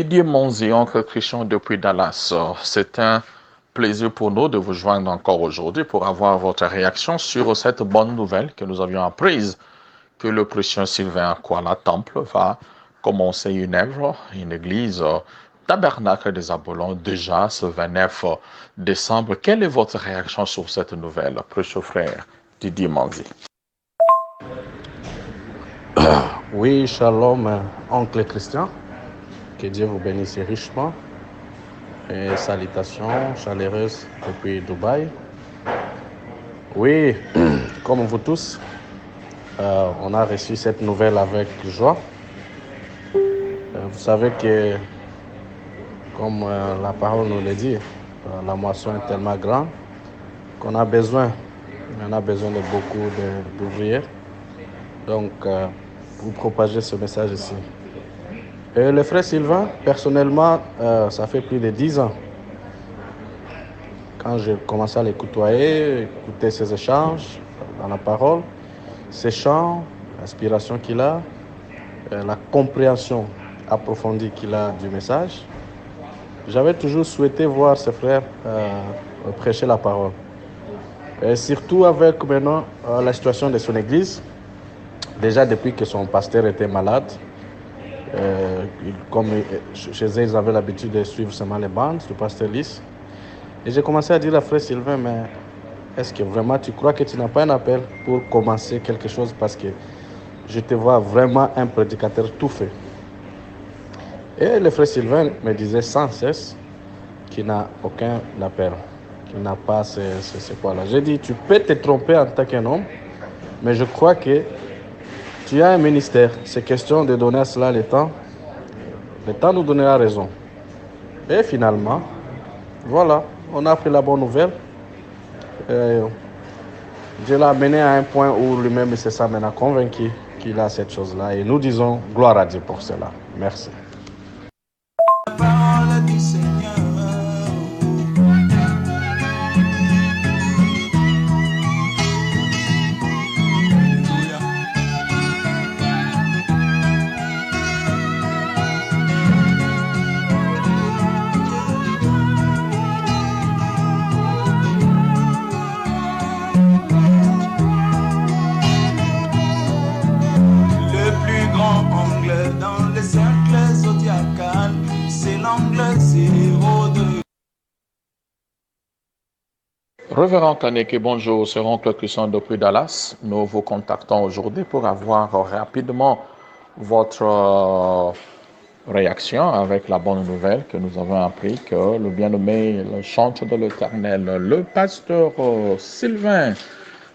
Didier Monzi, oncle Christian depuis Dallas. C'est un plaisir pour nous de vous joindre encore aujourd'hui pour avoir votre réaction sur cette bonne nouvelle que nous avions apprise que le Christian Sylvain Akwala Temple va commencer une œuvre, une église tabernacle des Apollons déjà ce 29 décembre. Quelle est votre réaction sur cette nouvelle, précieux frère Didier Monzi? Oui, shalom, oncle Christian. Que Dieu vous bénisse richement. Et salutations chaleureuses depuis Dubaï. Oui, comme vous tous, on a reçu cette nouvelle avec joie. Vous savez que, comme la parole nous le dit, la moisson est tellement grande qu'on a besoin, on a besoin de beaucoup d'ouvriers. Donc, pour propager ce message ici. Et le frère Sylvain, personnellement, ça fait plus de 10 ans. Quand j'ai commencé à l'écouter, écouter ses échanges dans la parole, ses chants, l'inspiration qu'il a, la compréhension approfondie qu'il a du message, j'avais toujours souhaité voir ce frère prêcher la parole. Et surtout avec maintenant la situation de son église, déjà depuis que son pasteur était malade, comme chez eux, ils avaient l'habitude de suivre seulement les bandes du pasteur Lys. Et j'ai commencé à dire à frère Sylvain, mais est-ce que vraiment tu crois que tu n'as pas un appel pour commencer quelque chose, parce que je te vois vraiment un prédicateur tout fait. Et le frère Sylvain me disait sans cesse qu'il n'a aucun appel, qu'il n'a pas ce quoi-là. J'ai dit, tu peux te tromper en tant qu'un homme, mais je crois que tu as un ministère. C'est question de donner à cela le temps. Le temps nous donnera raison. Et finalement, voilà, on a pris la bonne nouvelle. Dieu l'a amené à un point où lui-même se sent maintenant convaincu qu'il a cette chose-là. Et nous disons gloire à Dieu pour cela. Merci. Révérend Kaneke, bonjour, c'est oncle Christian depuis Dallas. Nous vous contactons aujourd'hui pour avoir rapidement votre réaction avec la bonne nouvelle que nous avons appris que le bien-nommé, le chantre de l'Éternel, le pasteur Sylvain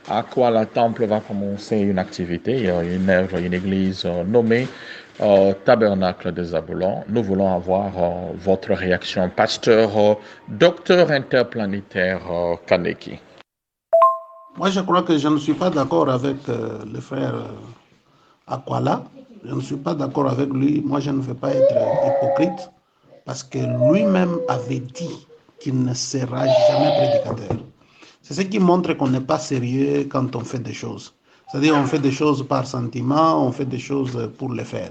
Akwala Temple va commencer une activité, une œuvre, une église nommée Tabernacle des Apollons. Nous voulons avoir votre réaction, pasteur, docteur interplanétaire Kaneki. Moi, je crois que je ne suis pas d'accord avec le frère Akwala. Je ne suis pas d'accord avec lui. Moi, je ne veux pas être hypocrite parce que lui-même avait dit qu'il ne sera jamais prédicateur. C'est ce qui montre qu'on n'est pas sérieux quand on fait des choses. C'est-à-dire on fait des choses par sentiment, on fait des choses pour les faire.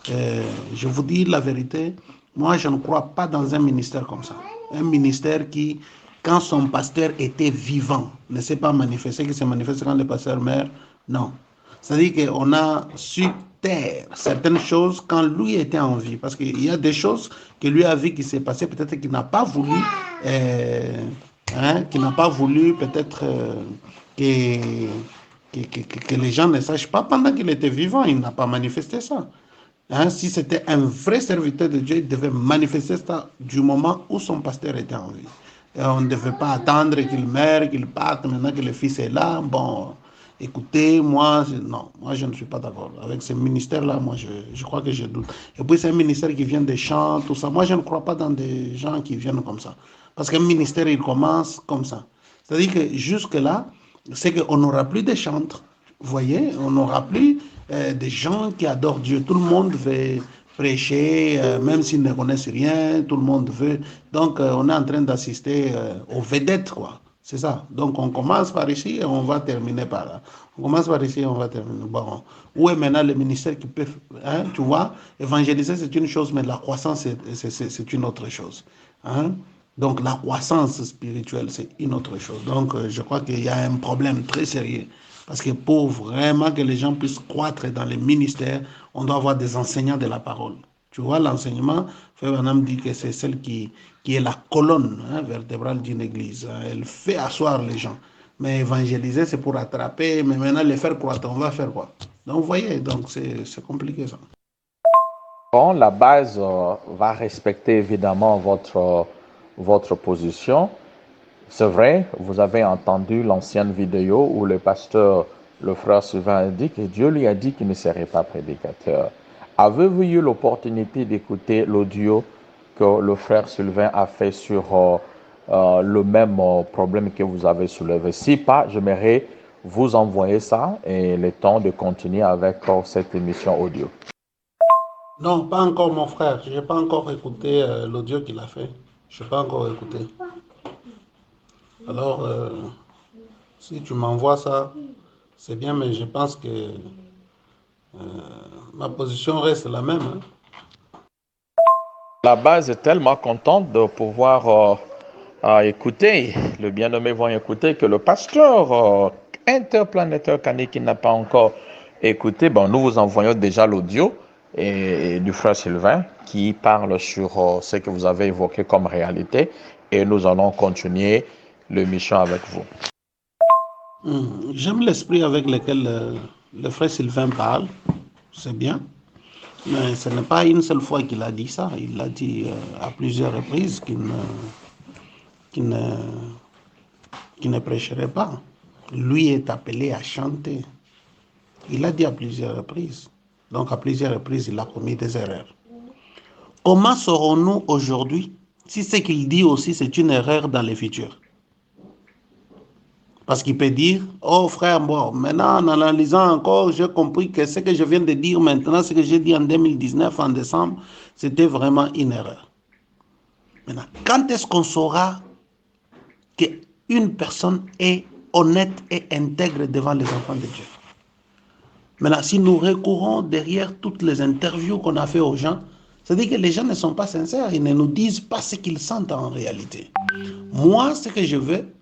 Je vous dis la vérité, moi je ne crois pas dans un ministère comme ça. Un ministère qui, quand son pasteur était vivant, ne s'est pas manifesté, qui se manifeste quand le pasteur meurt, non. C'est-à-dire qu'on a su taire certaines choses quand lui était en vie. Parce qu'il y a des choses que lui a vu qui s'est passé, peut-être qu'il n'a pas voulu... qui n'a pas voulu peut-être que les gens ne sachent pas pendant qu'il était vivant. Il n'a pas manifesté ça. Si c'était un vrai serviteur de Dieu, il devait manifester ça du moment où son pasteur était en vie. Et on ne devait pas attendre qu'il meure, qu'il parte, maintenant que le fils est là. Bon, écoutez, moi, je ne suis pas d'accord. Avec ce ministère-là, moi, je crois que je doute. Et puis, c'est un ministère qui vient des chants, tout ça. Moi, je ne crois pas dans des gens qui viennent comme ça. Parce qu'un ministère, il commence comme ça. C'est-à-dire que jusque-là, c'est qu'on n'aura plus de chantres. Vous voyez, on n'aura plus des gens qui adorent Dieu. Tout le monde veut prêcher, même s'ils ne connaissent rien, tout le monde veut. Donc, on est en train d'assister aux vedettes, quoi. C'est ça. Donc, on commence par ici et on va terminer par là. On commence par ici et on va terminer. Bon, où est maintenant le ministère qui peut, hein, tu vois, évangéliser, c'est une chose, mais la croissance, c'est une autre chose. Hein. Donc, la croissance spirituelle, c'est une autre chose. Donc, je crois qu'il y a un problème très sérieux. Parce que pour vraiment que les gens puissent croître dans les ministères, on doit avoir des enseignants de la parole. Tu vois, l'enseignement, Frère Branham dit que c'est celle qui est la colonne, hein, vertébrale d'une église. Elle fait asseoir les gens. Mais évangéliser, c'est pour attraper, mais maintenant les faire croître, on va faire quoi? Donc, vous voyez, donc c'est compliqué ça. Bon, la base va respecter évidemment votre position. C'est vrai, vous avez entendu l'ancienne vidéo où le pasteur, le frère Sylvain, a dit que Dieu lui a dit qu'il ne serait pas prédicateur. Avez-vous eu l'opportunité d'écouter l'audio que le frère Sylvain a fait sur le même problème que vous avez soulevé? Si pas, j'aimerais vous envoyer ça et le temps de continuer avec cette émission audio. Non, pas encore mon frère. Je n'ai pas encore écouté l'audio qu'il a fait. Je n'ai pas encore écouté. Alors, si tu m'envoies ça, c'est bien, mais je pense que ma position reste la même. Hein. La base est tellement contente de pouvoir écouter, le bien-aimé vont écouter que le pasteur interplanétaire Kani qui n'a pas encore écouté, bon, nous vous envoyons déjà l'audio et du frère Sylvain qui parle sur ce que vous avez évoqué comme réalité et nous allons continuer l'émission avec vous. J'aime l'esprit avec lequel le frère Sylvain parle, c'est bien, mais ce n'est pas une seule fois qu'il a dit ça, il l'a dit à plusieurs reprises qu'il ne, qu'il ne prêcherait pas. Lui est appelé à chanter. Il l'a dit à plusieurs reprises. Donc à plusieurs reprises, il a commis des erreurs. Comment saurons-nous aujourd'hui si ce qu'il dit aussi c'est une erreur dans le futur? Parce qu'il peut dire, oh frère, bon, maintenant en analysant encore, j'ai compris que ce que je viens de dire maintenant, ce que j'ai dit en 2019, en décembre, c'était vraiment une erreur. Maintenant, quand est-ce qu'on saura qu'une personne est honnête et intègre devant les enfants de Dieu? Maintenant, si nous recourons derrière toutes les interviews qu'on a fait aux gens, c'est-à-dire que les gens ne sont pas sincères, ils ne nous disent pas ce qu'ils sentent en réalité. Moi, ce que je veux,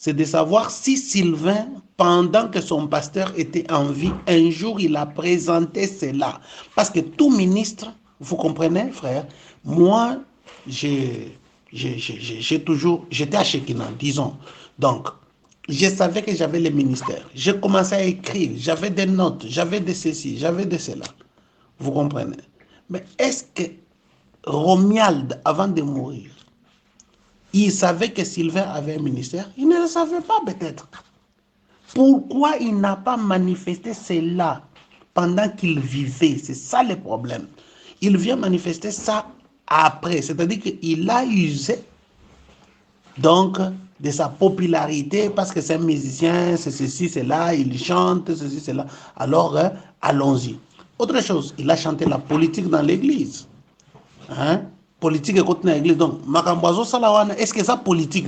c'est de savoir si Sylvain, pendant que son pasteur était en vie, un jour il a présenté cela. Parce que tout ministre, vous comprenez, frère, moi, j'étais à Shekinah, disons. Donc, je savais que j'avais le ministère. J'ai commencé à écrire, j'avais des notes, j'avais de ceci, j'avais de cela. Vous comprenez? Mais est-ce que Romuald, avant de mourir, il savait que Sylvain avait un ministère? Il ne le savait pas peut-être. Pourquoi il n'a pas manifesté cela pendant qu'il vivait? C'est ça le problème. Il vient manifester ça après. C'est-à-dire qu'il a usé donc de sa popularité parce que c'est un musicien, c'est ceci, c'est là, il chante, ceci, c'est là. Alors, allons-y. Autre chose, il a chanté la politique dans l'église. Hein? Politique est contre l'église. Donc, Makambazo Salawana, est-ce que ça politique?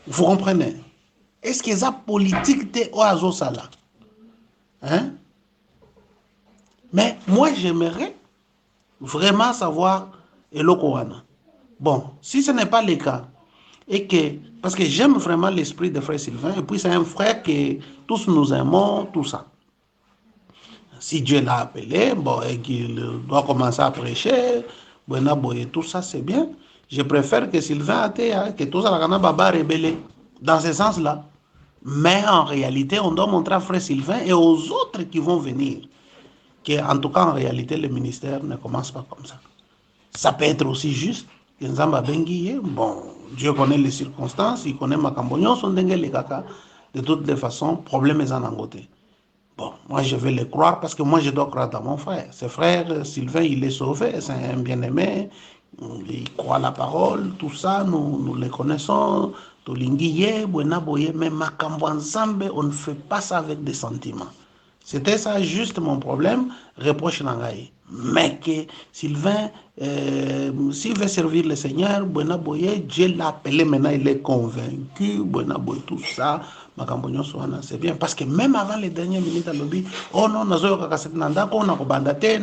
Vous comprenez? Est-ce que ça politique te oazo sala? Hein? Mais moi, j'aimerais vraiment savoir Elokowana. Bon, si ce n'est pas le cas, et que, parce que j'aime vraiment l'esprit de frère Sylvain, et puis c'est un frère que tous nous aimons, tout ça. Si Dieu l'a appelé, bon, et qu'il doit commencer à prêcher, tout ça, c'est bien. Je préfère que Sylvain athée, que tout ça, la baba rébellé, dans ce sens-là. Mais en réalité, on doit montrer à frère Sylvain et aux autres qui vont venir qu'en tout cas, en réalité, le ministère ne commence pas comme ça. Ça peut être aussi juste. Bon, Dieu connaît les circonstances, il connaît ma cambognon, son dengue les caca. De toutes les façons, problème est en angoté. Bon, moi je vais le croire parce que moi je dois croire dans mon frère. Ce frère, Sylvain, il est sauvé, c'est un bien-aimé, il croit à la parole, tout ça, nous le connaissons. Mais Makambo ensemble, on ne fait pas ça avec des sentiments. C'était ça juste mon problème, reproche Nangaï. Mais que Sylvain, s'il veut servir le Seigneur, Buena Boye, Dieu l'a appelé maintenant, il est convaincu, Buena Boye, tout ça, Makambonyo Soana, c'est bien. Parce que même avant les dernières minutes à l'objet, oh non, Nazoyo Kakaset Nandako, on a bandate,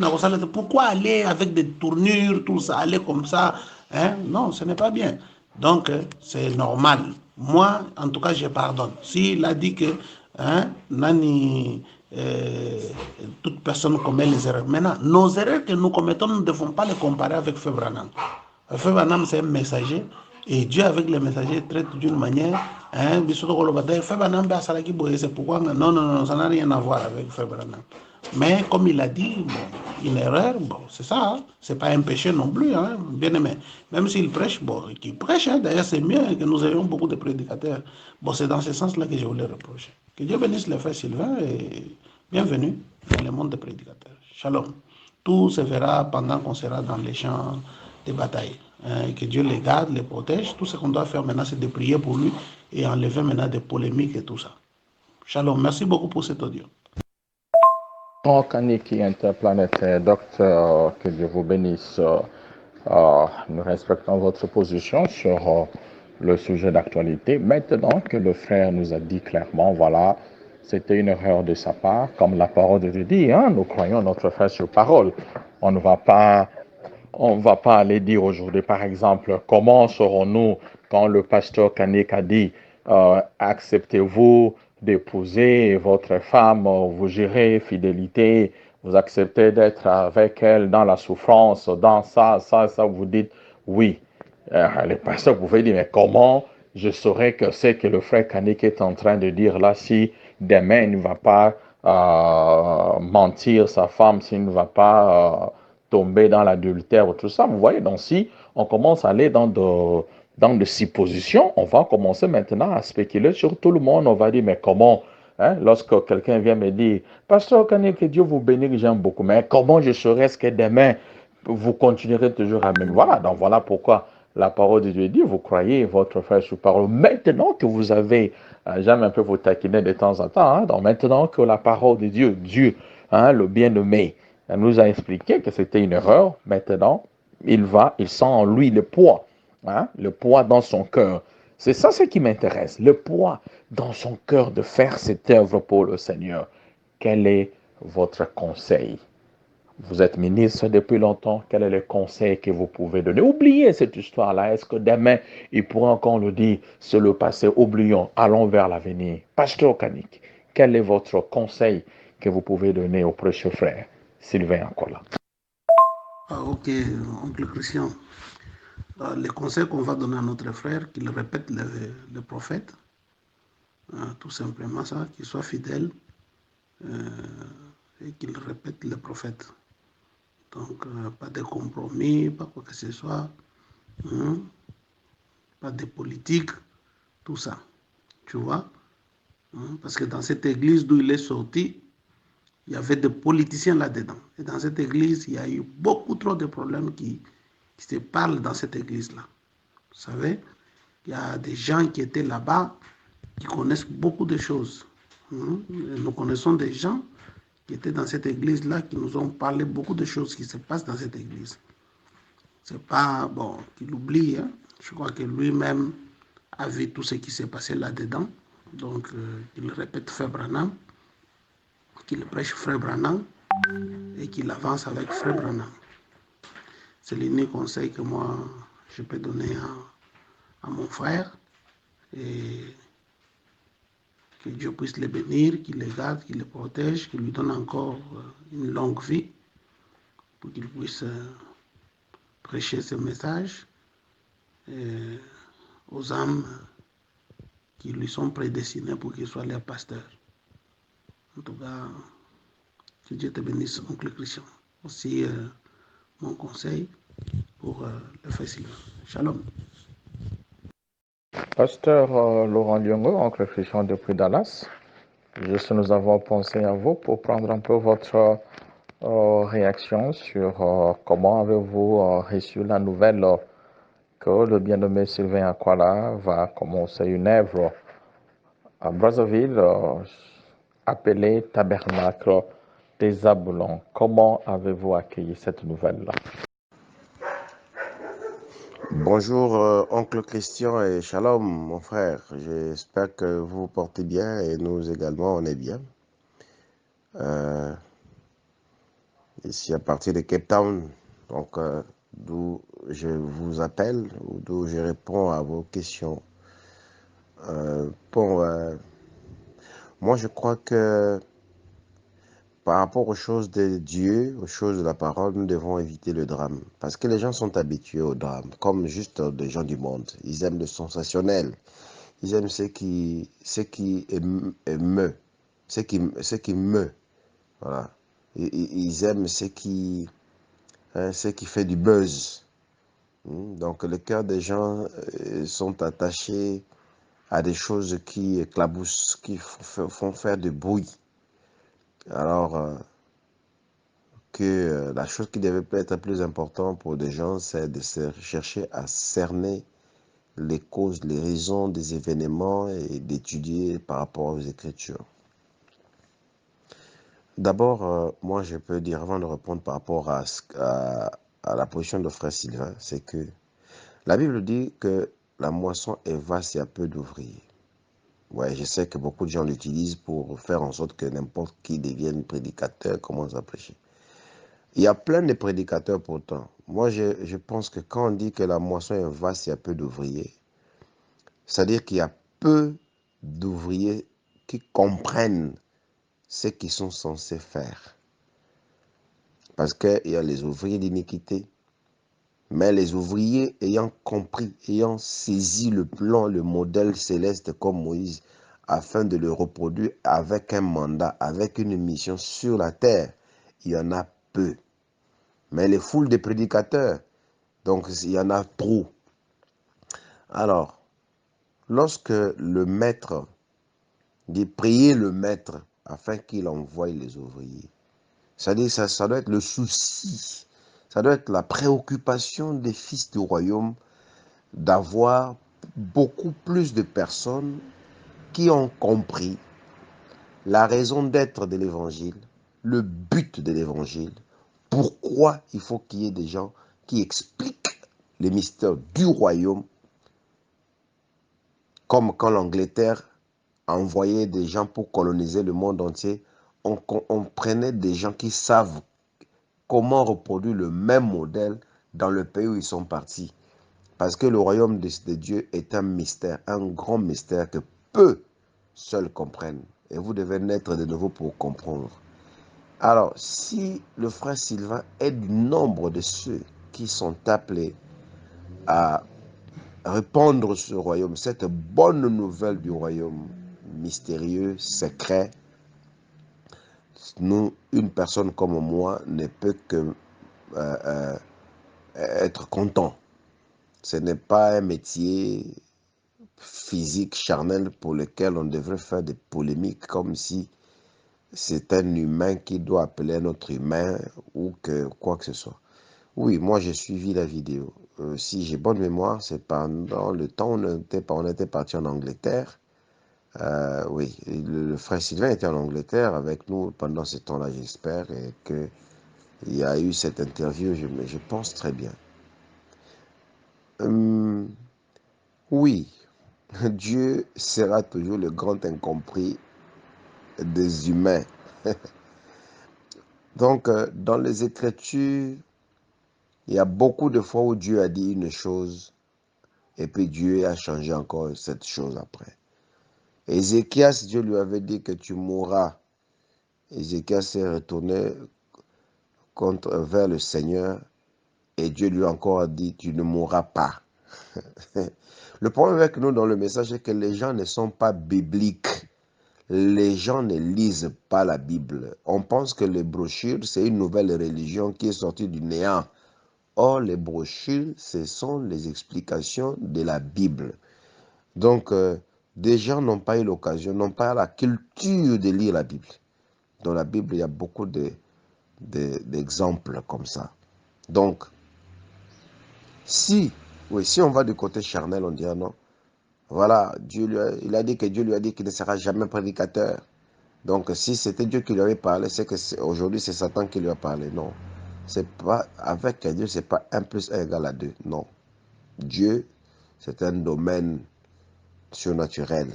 pourquoi aller avec des tournures, tout ça, aller comme ça, hein? Non, ce n'est pas bien. Donc, c'est normal. Moi, en tout cas, je pardonne. S'il a dit que, hein, Nani, toute personne commet les erreurs. Maintenant, nos erreurs que nous commettons, nous ne devons pas les comparer avec Feu Branham. Feu Branham, c'est un messager. Et Dieu, avec les messagers, traite d'une manière. Hein, Feu Branham, c'est pourquoi. Non, non, non, ça n'a rien à voir avec Feu Branham. Mais comme il a dit, bon, une erreur, bon, c'est ça, hein, c'est pas un péché non plus, hein, bien aimé. Même s'il prêche, bon, qu'il prêche, hein, d'ailleurs c'est mieux que nous ayons beaucoup de prédicateurs. Bon, c'est dans ce sens-là que je voulais reprocher. Que Dieu bénisse le frère Sylvain et bienvenue dans le monde des prédicateurs. Shalom. Tout se verra pendant qu'on sera dans les champs de bataille. Hein, que Dieu les garde, les protège. Tout ce qu'on doit faire maintenant, c'est de prier pour lui et enlever maintenant des polémiques et tout ça. Shalom. Merci beaucoup pour cet audio. Kaniki interplanétaire, docteur, que Dieu vous bénisse. Nous respectons votre position sur le sujet d'actualité. Maintenant que le frère nous a dit clairement, voilà, c'était une erreur de sa part, comme la parole de Dieu dit, hein, nous croyons notre frère sur parole. On ne va pas aller dire aujourd'hui, par exemple, comment serons-nous quand le pasteur Kanik a dit, acceptez-vous d'épouser votre femme, vous jurez fidélité, vous acceptez d'être avec elle dans la souffrance, dans ça, vous dites oui. Les pasteurs pouvaient dire, mais comment je saurais que c'est que le frère Kanik est en train de dire là, si demain il ne va pas mentir sa femme, s'il ne va pas tomber dans l'adultère, tout ça, vous voyez, donc si on commence à aller dans de suppositions, on va commencer maintenant à spéculer sur tout le monde, on va dire, mais comment, hein, lorsque quelqu'un vient me dire, Pasteur Kanik, que Dieu vous bénisse, j'aime beaucoup, mais comment je saurais ce que demain, vous continuerez toujours à même. Voilà, donc voilà pourquoi la parole de Dieu dit, vous croyez votre frère sous parole. Maintenant que vous avez, j'aime un peu vous taquiner de temps en temps, hein, donc maintenant que la parole de Dieu, hein, le bien-aimé, nous a expliqué que c'était une erreur, maintenant, il sent en lui hein, le poids dans son cœur. C'est ça ce qui m'intéresse, le poids dans son cœur de faire cette œuvre pour le Seigneur. Quel est votre conseil? Vous êtes ministre depuis longtemps. Quel est le conseil que vous pouvez donner? Oubliez cette histoire-là. Est-ce que demain, il pourra encore le dire, c'est le passé, oublions, allons vers l'avenir. Pasteur Kanik, quel est votre conseil que vous pouvez donner au précieux frère Sylvain Akola? Ok, oncle Christian. Les conseils qu'on va donner à notre frère, qu'il répète le prophète, tout simplement ça, qu'il soit fidèle et qu'il répète le prophète. Donc, pas de compromis, pas quoi que ce soit, hein, pas de politique, tout ça. Tu vois, hein, parce que dans cette église d'où il est sorti, il y avait des politiciens là-dedans. Et dans cette église, il y a eu beaucoup trop de problèmes qui se parlent dans cette église-là. Vous savez, il y a des gens qui étaient là-bas qui connaissent beaucoup de choses. Nous connaissons des gens qui étaient dans cette église-là qui nous ont parlé beaucoup de choses qui se passent dans cette église. C'est pas, bon, qu'il oublie, hein. Je crois que lui-même a vu tout ce qui s'est passé là-dedans. Donc, il répète Frère Branham, qu'il prêche Frère Branham et qu'il avance avec Frère Branham. C'est l'unique conseil que moi, je peux donner à mon frère. Et que Dieu puisse les bénir, qu'il les garde, qu'il les protège, qu'il lui donne encore une longue vie pour qu'il puisse prêcher ce message aux âmes qui lui sont prédestinées pour qu'il soit leur pasteur. En tout cas, que Dieu te bénisse, oncle Christian. Aussi, mon conseil pour le frère Sylvain. Shalom. Pasteur Laurent Lyongo, oncle Christian depuis Dallas, juste nous avons pensé à vous pour prendre un peu votre réaction sur comment avez-vous reçu la nouvelle que le bien-nommé Sylvain Akola va commencer une œuvre à Brazzaville appelée Tabernacle des Zaboulons. Comment avez-vous accueilli cette nouvelle-là? Bonjour, oncle Christian et Shalom, mon frère. J'espère que vous vous portez bien et nous également, on est bien. Ici, à partir de Cape Town, donc d'où je vous appelle ou d'où je réponds à vos questions. Moi, je crois que par rapport aux choses de Dieu, aux choses de la parole, nous devons éviter le drame. Parce que les gens sont habitués au drame, comme juste des gens du monde. Ils aiment le sensationnel. Ils aiment ce qui émeut, ce qui meut. Voilà. Ils aiment ce qui fait du buzz. Donc, le cœur des gens sont attachés à des choses qui éclaboussent, qui font faire du bruit. Alors que la chose qui devait être plus importante pour des gens, c'est de chercher à cerner les causes, les raisons des événements et d'étudier par rapport aux Écritures. D'abord, moi je peux dire, avant de répondre par rapport à la position de frère Sylvain, c'est que la Bible dit que la moisson est vaste et il y a peu d'ouvriers. Ouais, je sais que beaucoup de gens l'utilisent pour faire en sorte que n'importe qui devienne prédicateur, commence à prêcher. Il y a plein de prédicateurs pourtant. Moi, je pense que quand on dit que la moisson est vaste, il y a peu d'ouvriers, c'est-à-dire qu'il y a peu d'ouvriers qui comprennent ce qu'ils sont censés faire. Parce qu'il y a les ouvriers d'iniquité, mais les ouvriers ayant compris, ayant saisi le plan, le modèle céleste comme Moïse, afin de le reproduire avec un mandat, avec une mission sur la terre, il y en a peu. Mais les foules de prédicateurs, donc il y en a trop. Alors, lorsque le maître dit prier le maître afin qu'il envoie les ouvriers, c'est-à-dire ça doit être le souci, ça doit être la préoccupation des fils du royaume d'avoir beaucoup plus de personnes qui ont compris la raison d'être de l'évangile, le but de l'évangile, pourquoi il faut qu'il y ait des gens qui expliquent les mystères du royaume, comme quand l'Angleterre a envoyé des gens pour coloniser le monde entier, on prenait des gens qui savent comment reproduire le même modèle dans le pays où ils sont partis. Parce que le royaume de Dieu est un mystère, un grand mystère que peu seuls comprennent. Et vous devez naître de nouveau pour comprendre. Alors, si le frère Sylvain est du nombre de ceux qui sont appelés à répandre ce royaume, cette bonne nouvelle du royaume mystérieux, secret, nous, une personne comme moi ne peut que être content. Ce n'est pas un métier physique, charnel, pour lequel on devrait faire des polémiques comme si c'est un humain qui doit appeler un autre humain ou que quoi que ce soit. Oui, moi j'ai suivi la vidéo. Si j'ai bonne mémoire, c'est pendant le temps où on était parti en Angleterre. Oui, le frère Sylvain était en Angleterre avec nous pendant ce temps-là, j'espère, et qu'il y a eu cette interview, je pense très bien. Oui, Dieu sera toujours le grand incompris des humains. Donc, dans les Écritures, il y a beaucoup de fois où Dieu a dit une chose et puis Dieu a changé encore cette chose après. Ézéchias, Dieu lui avait dit que tu mourras. Ézéchias s'est retourné vers le Seigneur et Dieu lui a encore dit tu ne mourras pas. Le problème avec nous dans le message, c'est que les gens ne sont pas bibliques. Les gens ne lisent pas la Bible. On pense que les brochures, c'est une nouvelle religion qui est sortie du néant. Or, les brochures, ce sont les explications de la Bible. Donc, des gens n'ont pas eu l'occasion, n'ont pas la culture de lire la Bible. Dans la Bible, il y a beaucoup d'exemples comme ça. Donc, si on va du côté charnel, on dirait non. Voilà, il a dit que Dieu lui a dit qu'il ne sera jamais prédicateur. Donc, si c'était Dieu qui lui avait parlé, c'est que aujourd'hui, c'est Satan qui lui a parlé. Non. C'est pas, avec Dieu, c'est pas 1 plus 1 égale à 2. Non. Dieu, c'est un domaine surnaturel.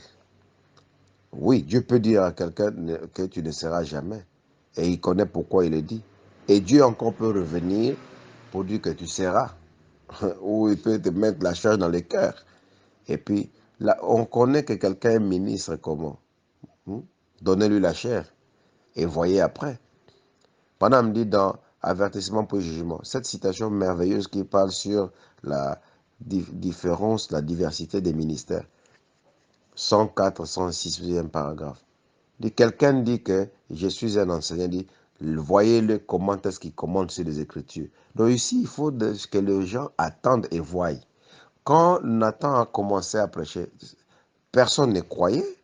Oui, Dieu peut dire à quelqu'un que tu ne seras jamais. Et il connaît pourquoi il le dit. Et Dieu encore peut revenir pour dire que tu seras. Ou il peut te mettre la charge dans le cœur. Et puis, là, on connaît que quelqu'un est ministre comment. Donnez-lui la chair. Et voyez après. Pendant me dit dans Avertissement pour le jugement, cette citation merveilleuse qui parle sur la différence, la diversité des ministères. 104, 106e paragraphe. Quelqu'un dit que je suis un enseignant, dit voyez-le comment est-ce qu'il commente sur les Écritures. Donc ici, il faut que les gens attendent et voient. Quand Nathan a commencé à prêcher, personne ne croyait.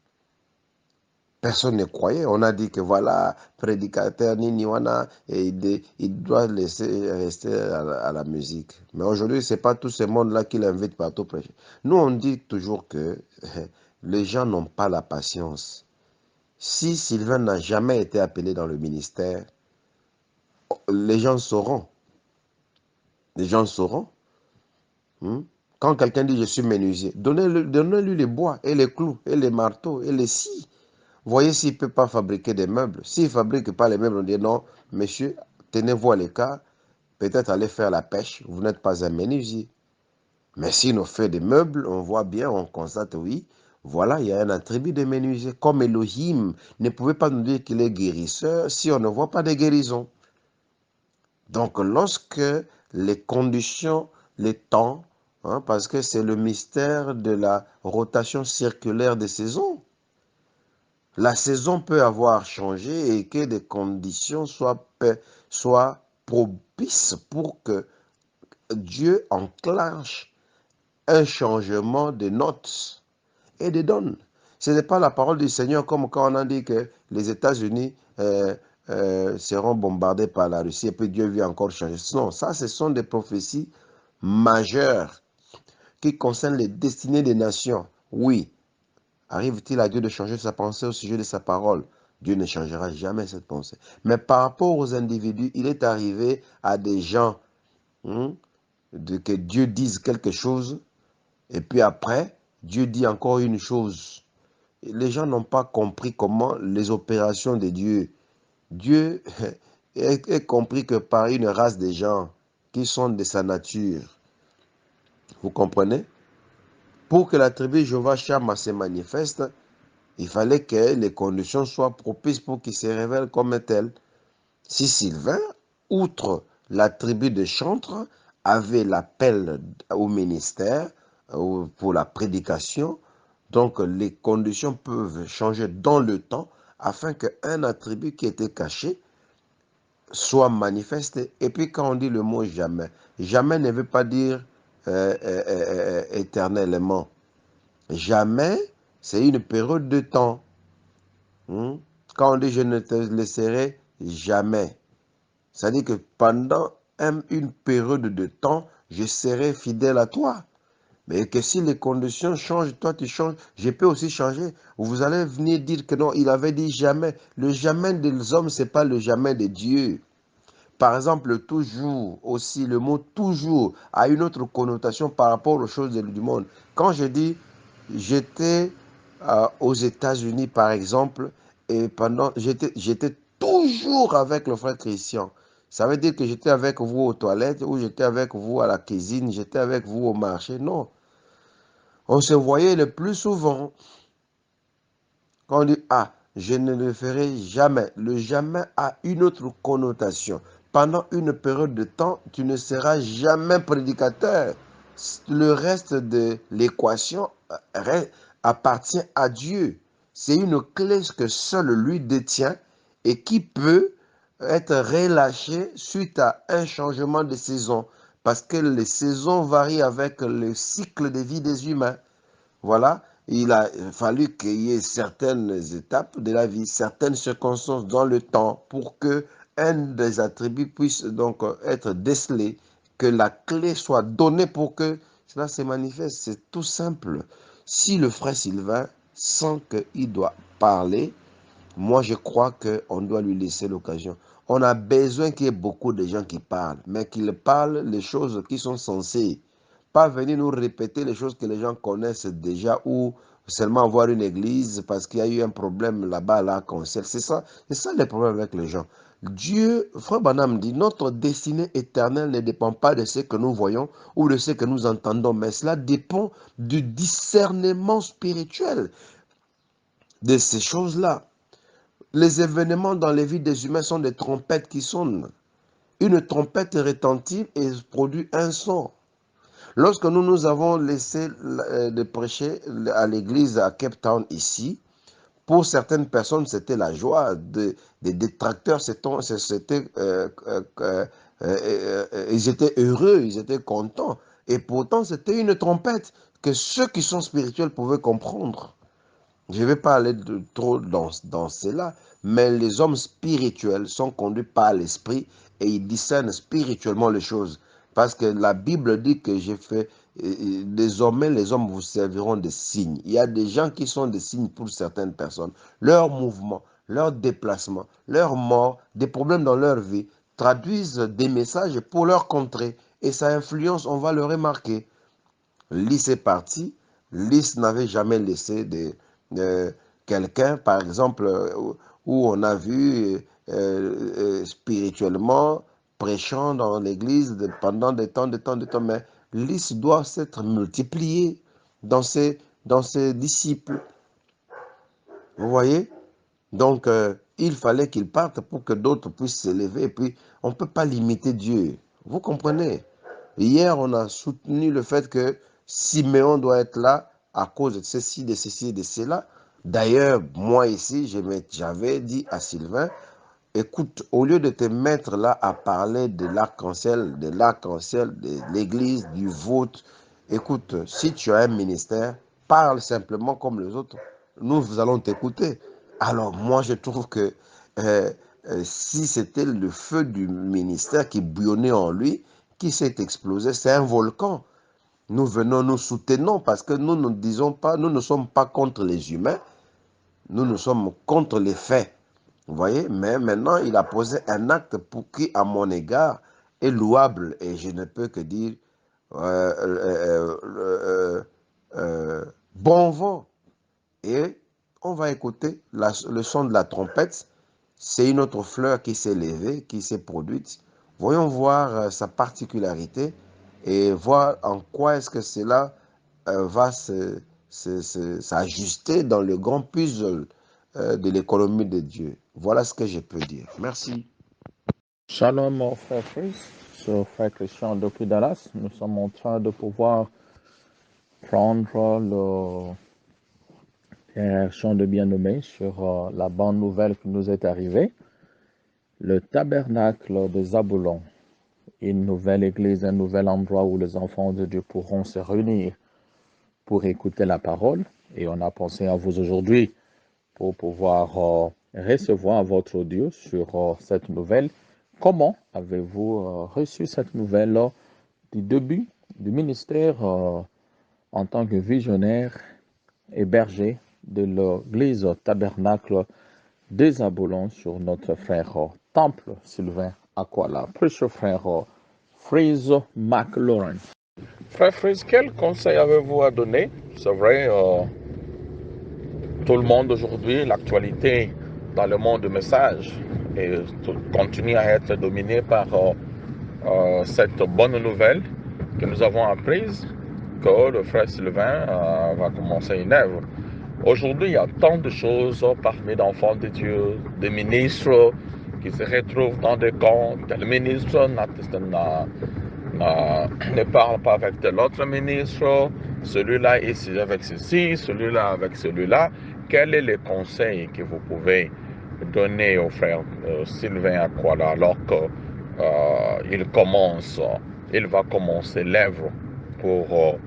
Personne ne croyait. On a dit que voilà, prédicateur Niniwana, et il doit laisser rester à la musique. Mais aujourd'hui, ce n'est pas tout ce monde-là qui l'invite partout prêcher. Nous, on dit toujours que les gens n'ont pas la patience. Si Sylvain n'a jamais été appelé dans le ministère, les gens sauront. Les gens sauront. Quand quelqu'un dit je suis menuisier, donnez-lui les bois et les clous et les marteaux et les scies. Voyez s'il ne peut pas fabriquer des meubles. S'il ne fabrique pas les meubles, on dit non, monsieur, tenez-vous à l'écart, peut-être allez faire la pêche, vous n'êtes pas un menuisier. Mais s'il nous fait des meubles, on voit bien, on constate, oui, voilà, il y a un attribut de menuisier. Comme Elohim ne pouvait pas nous dire qu'il est guérisseur si on ne voit pas de guérison. Donc, lorsque les conditions, les temps, parce que c'est le mystère de la rotation circulaire des saisons, la saison peut avoir changé et que des conditions soient propices pour que Dieu enclenche un changement de notes et de donnes. Ce n'est pas la parole du Seigneur comme quand on a dit que les États-Unis seront bombardés par la Russie et puis Dieu vient encore changer. Non, ça, ce sont des prophéties majeures qui concernent les destinées des nations. Oui. Arrive-t-il à Dieu de changer sa pensée au sujet de sa parole? Dieu ne changera jamais cette pensée. Mais par rapport aux individus, il est arrivé à des gens que Dieu dise quelque chose et puis après, Dieu dit encore une chose. Les gens n'ont pas compris comment les opérations de Dieu. Dieu est compris que par une race de gens qui sont de sa nature. Vous comprenez? Pour que la tribu Jéhovah Shammah se manifeste, il fallait que les conditions soient propices pour qu'il se révèle comme tel. Si Sylvain, outre la tribu de Chantre, avait l'appel au ministère pour la prédication, donc les conditions peuvent changer dans le temps afin qu'un attribut qui était caché soit manifesté. Et puis quand on dit le mot jamais, jamais ne veut pas dire éternellement. Jamais, c'est une période de temps. Quand on dit je ne te laisserai jamais, ça dit que pendant une période de temps, je serai fidèle à toi. Mais que si les conditions changent, toi tu changes, je peux aussi changer. Vous allez venir dire que non, il avait dit jamais. Le jamais des hommes, ce n'est pas le jamais de Dieu. Par exemple, toujours, aussi, le mot toujours a une autre connotation par rapport aux choses du monde. Quand je dis j'étais aux États-Unis, par exemple, et j'étais toujours avec le frère Christian. Ça veut dire que j'étais avec vous aux toilettes, ou j'étais avec vous à la cuisine, j'étais avec vous au marché. Non. On se voyait le plus souvent. Quand on dit ah, je ne le ferai jamais. Le jamais a une autre connotation. Pendant une période de temps, tu ne seras jamais prédicateur. Le reste de l'équation appartient à Dieu. C'est une clé que seul lui détient et qui peut être relâchée suite à un changement de saison. Parce que les saisons varient avec le cycle de vie des humains. Voilà, il a fallu qu'il y ait certaines étapes de la vie, certaines circonstances dans le temps pour que un des attributs puisse donc être décelé, que la clé soit donnée pour que cela se manifeste. C'est tout simple. Si le frère Sylvain sent qu'il doit parler, Moi, je crois qu'on doit lui laisser l'occasion. On a besoin qu'il y ait beaucoup de gens qui parlent, mais qu'ils parlent les choses qui sont censées. Pas venir nous répéter les choses que les gens connaissent déjà ou seulement voir une église parce qu'il y a eu un problème là-bas, là, concert. C'est ça le problème avec les gens. Dieu, Frère Branham dit, notre destinée éternelle ne dépend pas de ce que nous voyons ou de ce que nous entendons, mais cela dépend du discernement spirituel de ces choses-là. Les événements dans les vies des humains sont des trompettes qui sonnent. Une trompette retentit et produit un son. Lorsque nous avons laissé de prêcher à l'église à Cape Town ici, pour certaines personnes, c'était la joie. Des détracteurs, ils étaient heureux, ils étaient contents. Et pourtant, c'était une trompette que ceux qui sont spirituels pouvaient comprendre. Je ne vais pas aller trop dans cela, mais les hommes spirituels sont conduits par l'esprit et ils discernent spirituellement les choses. Parce que la Bible dit que désormais les hommes vous serviront de signes. Il y a des gens qui sont des signes pour certaines personnes. Leurs mouvements, leurs déplacements, leurs morts, des problèmes dans leur vie traduisent des messages pour leur contrer. Et ça influence, on va le remarquer. Lys est parti. Lys n'avait jamais laissé quelqu'un, par exemple, où on a vu spirituellement prêchant dans l'église pendant des temps, mais Lys doit s'être multiplié dans ses disciples. Vous voyez? Donc, il fallait qu'il parte pour que d'autres puissent s'élever. Et puis, on ne peut pas limiter Dieu. Vous comprenez? Hier, on a soutenu le fait que Siméon doit être là à cause de ceci, de ceci, de cela. D'ailleurs, moi ici, j'avais dit à Sylvain, écoute, au lieu de te mettre là à parler de l'arc-en-ciel, de l'église, du vote, écoute, si tu as un ministère, parle simplement comme les autres. Nous allons t'écouter. Alors moi, je trouve que si c'était le feu du ministère qui bouillonnait en lui, qui s'est explosé, c'est un volcan. Nous venons, nous soutenons parce que nous ne disons pas, nous ne sommes pas contre les humains, nous sommes contre les faits. Vous voyez, mais maintenant, il a posé un acte pour qui, à mon égard, est louable. Et je ne peux que dire bon vent. Et on va écouter le son de la trompette. C'est une autre fleur qui s'est levée, qui s'est produite. Voyons voir sa particularité et voir en quoi est-ce que cela va s'ajuster dans le grand puzzle de l'économie de Dieu. Voilà ce que je peux dire. Merci. Shalom, mon frère Chris, ce frère Christian depuis Dallas. Nous sommes en train de pouvoir prendre la réaction de bien-nommé sur la bonne nouvelle qui nous est arrivée. Le tabernacle de Zabulon, une nouvelle église, un nouvel endroit où les enfants de Dieu pourront se réunir pour écouter la parole. Et on a pensé à vous aujourd'hui pour pouvoir recevoir votre audio sur cette nouvelle. Comment avez-vous reçu cette nouvelle du début du ministère en tant que visionnaire et berger de l'église tabernacle des Zabulon sur notre frère Temple Sylvain Aquala, précieux frère Freeze McLaurin? Frère Freeze, quel conseil avez-vous à donner? C'est vrai, tout le monde aujourd'hui, l'actualité dans le monde du message continue à être dominée par cette bonne nouvelle que nous avons apprise, que le frère Sylvain va commencer une œuvre. Aujourd'hui, il y a tant de choses parmi d'enfants de Dieu, des ministres qui se retrouvent dans des camps. Tel ministre ne parle pas avec tel autre ministre, celui-là ici avec ceci, celui-là avec celui-là. Quel est le conseil que vous pouvez donner au frère Sylvain Aquala alors qu'il va commencer l'œuvre pour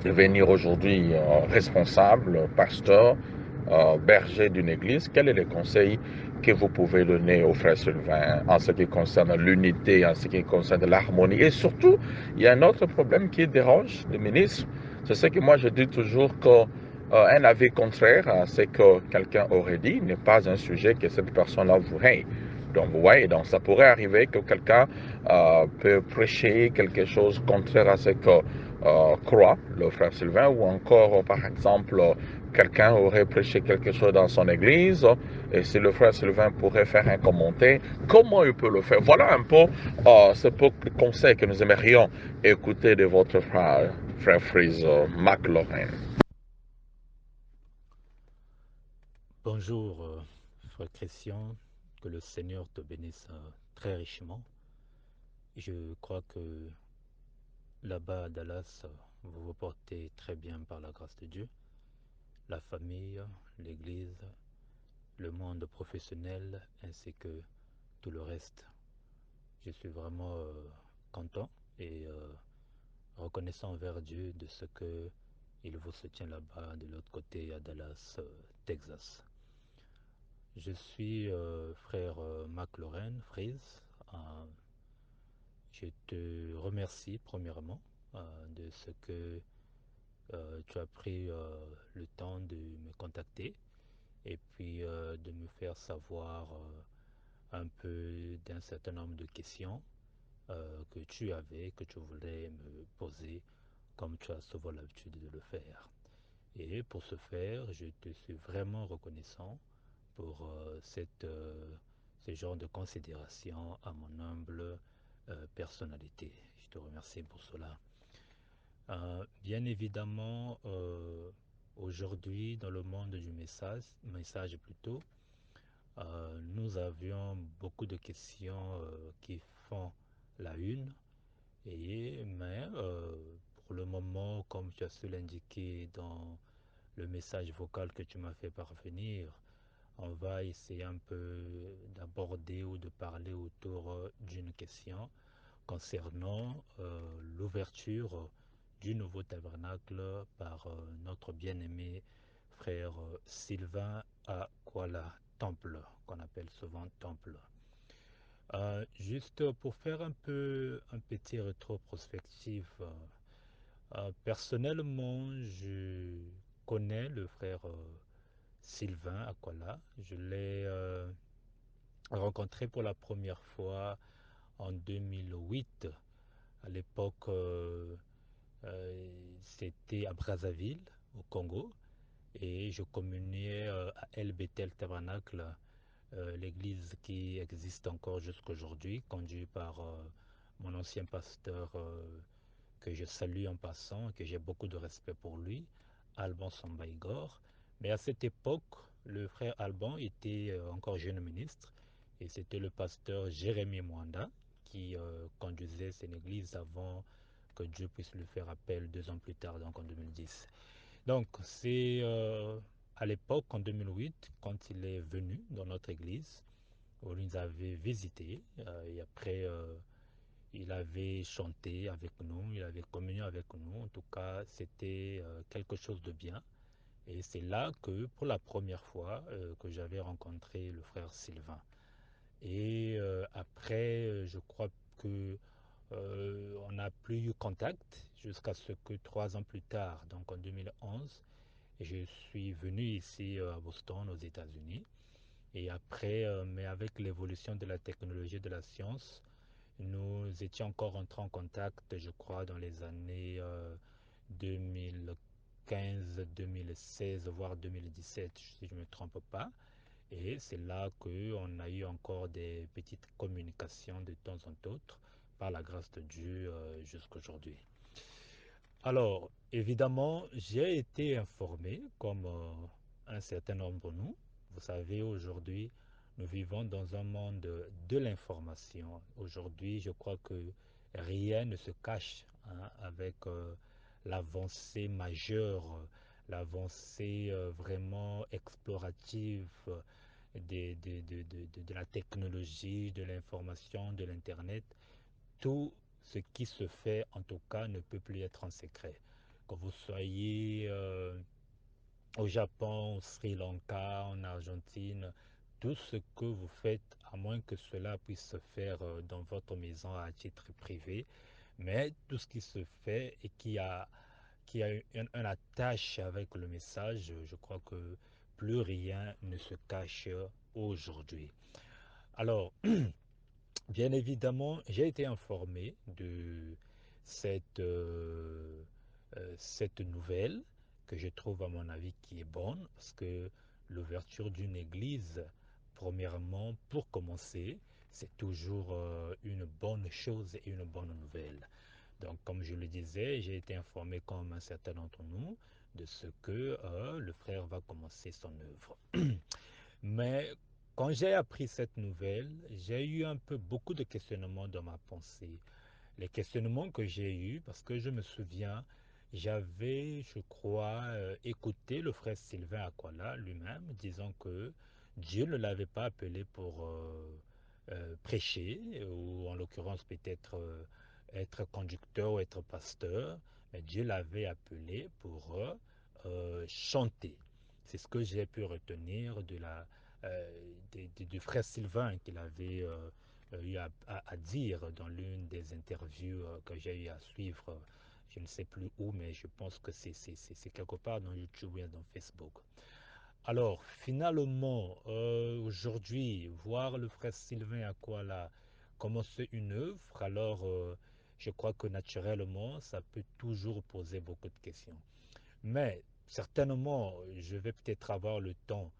devenir aujourd'hui responsable, pasteur, berger d'une église? Quel est le conseil que vous pouvez donner au frère Sylvain en ce qui concerne l'unité, en ce qui concerne l'harmonie? Et surtout, il y a un autre problème qui dérange les ministres. C'est ce que moi je dis toujours, que un avis contraire à ce que quelqu'un aurait dit n'est pas un sujet que cette personne-là voudrait. Donc, ouais, donc ça pourrait arriver que quelqu'un peut prêcher quelque chose contraire à ce que croit le frère Sylvain, ou encore, par exemple, quelqu'un aurait prêché quelque chose dans son église, et si le frère Sylvain pourrait faire un commentaire, comment il peut le faire? Voilà un peu ce peu de conseils que nous aimerions écouter de votre frère Frise McLaurin. Bonjour, frère Christian, que le Seigneur te bénisse très richement. Je crois que là-bas à Dallas, vous vous portez très bien par la grâce de Dieu. La famille, l'église, le monde professionnel ainsi que tout le reste. Je suis vraiment content et reconnaissant envers Dieu de ce que il vous soutient là-bas de l'autre côté à Dallas, Texas. Je suis frère McLaurin, Frise. Je te remercie premièrement de ce que tu as pris le temps de me contacter et puis de me faire savoir un peu d'un certain nombre de questions que tu avais, que tu voulais me poser comme tu as souvent l'habitude de le faire. Et pour ce faire, je te suis vraiment reconnaissant pour ce genre de considération à mon humble personnalité. Je te remercie pour cela. Bien évidemment, aujourd'hui, dans le monde du message plutôt, nous avions beaucoup de questions qui font la une, mais pour le moment, comme tu as su l'indiquer dans le message vocal que tu m'as fait parvenir, on va essayer un peu d'aborder ou de parler autour d'une question concernant l'ouverture du nouveau tabernacle par notre bien-aimé frère Sylvain à Kuala Temple, qu'on appelle souvent Temple. Juste pour faire un petit rétro-prospectif, personnellement, je connais le frère Sylvain Aquala. Je l'ai rencontré pour la première fois en 2008. À l'époque, c'était à Brazzaville, au Congo, et je communiais à El Bethel Tabernacle, l'église qui existe encore jusqu'aujourd'hui, conduite par mon ancien pasteur que je salue en passant, que j'ai beaucoup de respect pour lui, Alban Sambaïgor. Mais à cette époque, le frère Alban était encore jeune ministre et c'était le pasteur Jérémie Mwanda qui conduisait cette église avant que Dieu puisse lui faire appel 2 ans plus tard, donc en 2010. Donc c'est à l'époque, en 2008, quand il est venu dans notre église, où il nous avait visité et après il avait chanté avec nous, il avait communié avec nous. En tout cas, c'était quelque chose de bien. Et c'est là que, pour la première fois, que j'avais rencontré le frère Sylvain. Et après, je crois que on n'a plus eu contact jusqu'à ce que 3 ans plus tard, donc en 2011, je suis venu ici à Boston, aux États-Unis. Et après, mais avec l'évolution de la technologie et de la science, nous étions encore entrés en contact, je crois, dans les années 2015, 2016, voire 2017, si je ne me trompe pas. Et c'est là qu'on a eu encore des petites communications de temps en temps, par la grâce de Dieu, jusqu'à aujourd'hui. Alors, évidemment, j'ai été informé, comme un certain nombre de nous. Vous savez, aujourd'hui, nous vivons dans un monde de l'information. Aujourd'hui, je crois que rien ne se cache avec l'avancée majeure, l'avancée vraiment explorative de la technologie, de l'information, de l'Internet. Tout ce qui se fait, en tout cas, ne peut plus être en secret. Que vous soyez au Japon, au Sri Lanka, en Argentine, tout ce que vous faites, à moins que cela puisse se faire dans votre maison à titre privé, mais tout ce qui se fait et qui a un attache avec le message, je crois que plus rien ne se cache aujourd'hui. Alors, bien évidemment, j'ai été informé de cette, cette nouvelle que je trouve à mon avis qui est bonne parce que l'ouverture d'une église, premièrement, pour commencer, c'est toujours une bonne chose et une bonne nouvelle. Donc, comme je le disais, j'ai été informé comme un certain d'entre nous de ce que le frère va commencer son œuvre. Mais quand j'ai appris cette nouvelle, j'ai eu un peu beaucoup de questionnements dans ma pensée. Les questionnements que j'ai eus, parce que je me souviens, j'avais, je crois, écouté le frère Sylvain Aquala lui-même disant que Dieu ne l'avait pas appelé pour prêcher, ou en l'occurrence peut-être être conducteur ou être pasteur, mais Dieu l'avait appelé pour chanter. C'est ce que j'ai pu retenir de du frère Sylvain qu'il avait eu à dire dans l'une des interviews que j'ai eu à suivre, je ne sais plus où, mais je pense que c'est quelque part dans YouTube ou dans Facebook. Alors, finalement, aujourd'hui, voir le frère Sylvain Aquala commencer une œuvre, alors je crois que naturellement, ça peut toujours poser beaucoup de questions. Mais certainement, je vais peut-être avoir le temps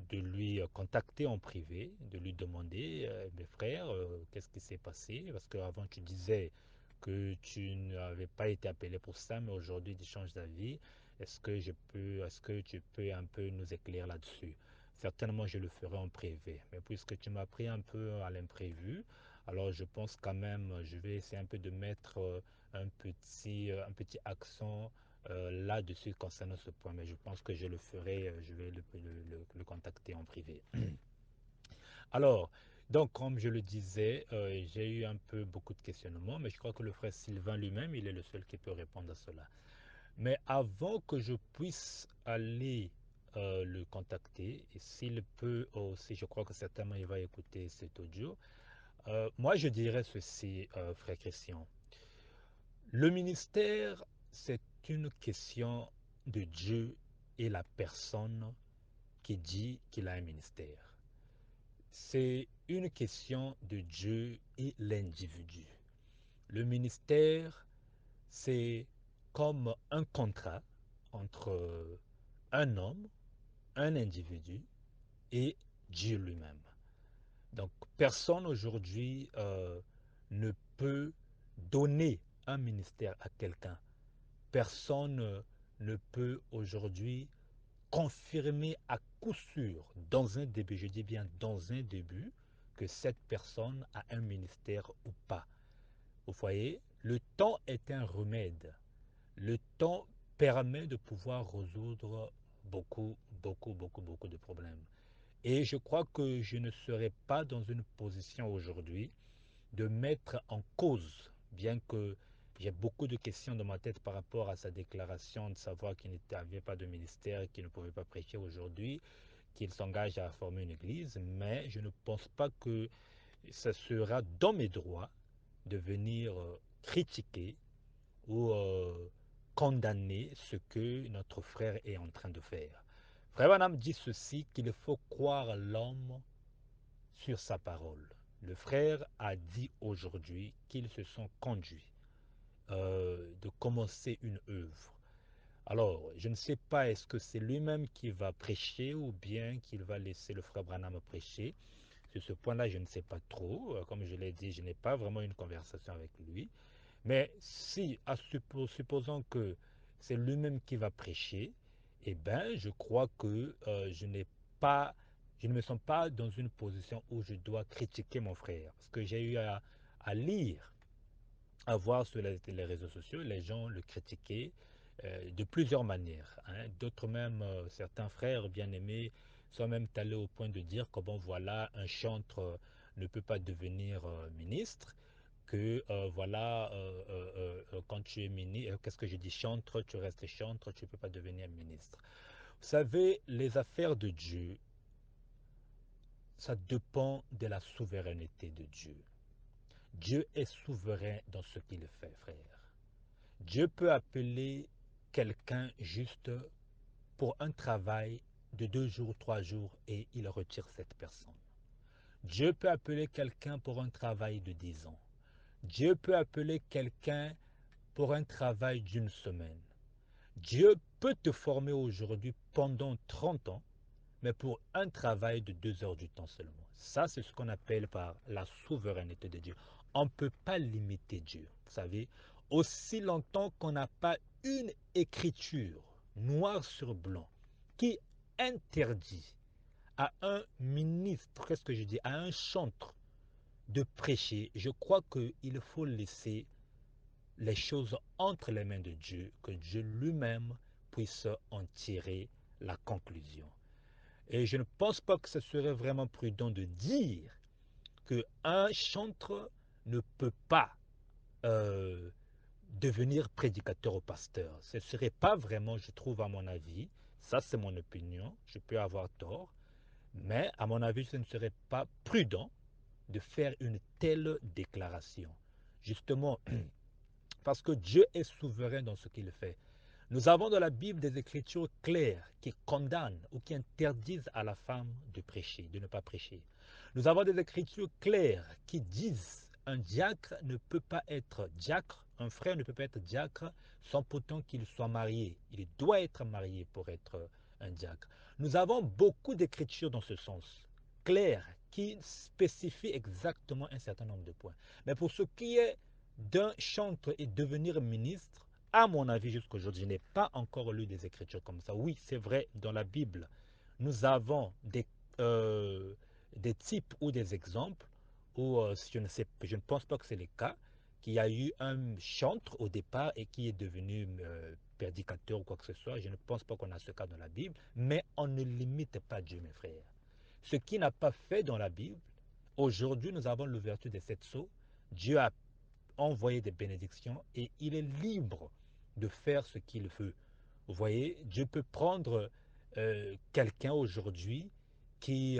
de lui contacter en privé, de lui demander, mes frères, qu'est-ce qui s'est passé? Parce qu'avant, tu disais que tu n'avais pas été appelé pour ça, mais aujourd'hui, tu changes d'avis. Est-ce que tu peux un peu nous éclairer là-dessus? Certainement, je le ferai en privé. Mais puisque tu m'as pris un peu à l'imprévu, alors je pense quand même, je vais essayer un peu de mettre un petit accent là-dessus concernant ce point, mais je pense que je le ferai, je vais le contacter en privé. Alors, donc comme je le disais, j'ai eu un peu beaucoup de questionnements, mais je crois que le frère Sylvain lui-même, il est le seul qui peut répondre à cela. Mais avant que je puisse aller le contacter, et s'il peut aussi, je crois que certainement il va écouter cet audio, moi je dirais ceci, frère Christian. Le ministère, c'est une question de Dieu et la personne qui dit qu'il a un ministère. C'est une question de Dieu et l'individu. Le ministère, c'est comme un contrat entre un homme, un individu et Dieu lui-même. Donc, personne aujourd'hui ne peut donner un ministère à quelqu'un. Personne ne peut aujourd'hui confirmer à coup sûr, dans un début, je dis bien dans un début, que cette personne a un ministère ou pas. Vous voyez, le temps est un remède. Le temps permet de pouvoir résoudre beaucoup de problèmes. Et je crois que je ne serai pas dans une position aujourd'hui de mettre en cause, bien que j'ai beaucoup de questions dans ma tête par rapport à sa déclaration de savoir qu'il n'avait pas de ministère et qu'il ne pouvait pas prêcher aujourd'hui, qu'il s'engage à former une église, mais je ne pense pas que ce sera dans mes droits de venir critiquer ou condamner ce que notre frère est en train de faire. Frère Branham dit ceci, qu'il faut croire l'homme sur sa parole. Le frère a dit aujourd'hui qu'ils se sont conduits de commencer une œuvre. Alors, je ne sais pas, est-ce que c'est lui-même qui va prêcher ou bien qu'il va laisser le frère Branham prêcher. Sur ce point-là, je ne sais pas trop. Comme je l'ai dit, je n'ai pas vraiment une conversation avec lui. Mais si, supposons que c'est lui-même qui va prêcher, eh bien, je crois que pas, je ne me sens pas dans une position où je dois critiquer mon frère. Parce que j'ai eu à lire, à voir sur les réseaux sociaux, les gens le critiquaient de plusieurs manières, hein. D'autres même, certains frères bien-aimés, sont même allés au point de dire que bon, voilà, un chantre ne peut pas devenir ministre, que voilà, quand tu es ministre, qu'est-ce que je dis, chantre, tu restes chantre, tu ne peux pas devenir ministre. Vous savez, les affaires de Dieu, ça dépend de la souveraineté de Dieu. Dieu est souverain dans ce qu'il fait, frère. Dieu peut appeler quelqu'un juste pour un travail de 2 jours, 3 jours et il retire cette personne. Dieu peut appeler quelqu'un pour un travail de 10 ans. Dieu peut appeler quelqu'un pour un travail d'une semaine. Dieu peut te former aujourd'hui pendant 30 ans, mais pour un travail de 2 heures du temps seulement. Ça, c'est ce qu'on appelle par la souveraineté de Dieu. On ne peut pas limiter Dieu. Vous savez, aussi longtemps qu'on n'a pas une écriture noir sur blanc qui interdit à un ministre, qu'est-ce que je dis, à un chantre de prêcher, je crois qu'il faut laisser les choses entre les mains de Dieu, que Dieu lui-même puisse en tirer la conclusion. Et je ne pense pas que ce serait vraiment prudent de dire qu'un chantre ne peut pas euh, devenir prédicateur ou pasteur. Ce ne serait pas vraiment, je trouve, à mon avis, ça c'est mon opinion, je peux avoir tort, mais à mon avis, ce ne serait pas prudent de faire une telle déclaration. Justement, parce que Dieu est souverain dans ce qu'il fait. Nous avons dans la Bible des écritures claires qui condamnent ou qui interdisent à la femme de prêcher, de ne pas prêcher. Nous avons des écritures claires qui disent un diacre ne peut pas être diacre, un frère ne peut pas être diacre sans pourtant qu'il soit marié. Il doit être marié pour être un diacre. Nous avons beaucoup d'écritures dans ce sens, claires, qui spécifient exactement un certain nombre de points. Mais pour ce qui est d'un chantre et devenir ministre, à mon avis, jusqu'aujourd'hui, je n'ai pas encore lu des écritures comme ça. Oui, c'est vrai, dans la Bible, nous avons des types ou des exemples où je ne pense pas que c'est le cas, qu'il y a eu un chantre au départ et qui est devenu prédicateur ou quoi que ce soit. Je ne pense pas qu'on a ce cas dans la Bible, mais on ne limite pas Dieu, mes frères. Ce qui n'a pas fait dans la Bible, aujourd'hui, nous avons l'ouverture des 7 sceaux. Dieu a envoyer des bénédictions et il est libre de faire ce qu'il veut. Vous voyez, Dieu peut prendre quelqu'un aujourd'hui qui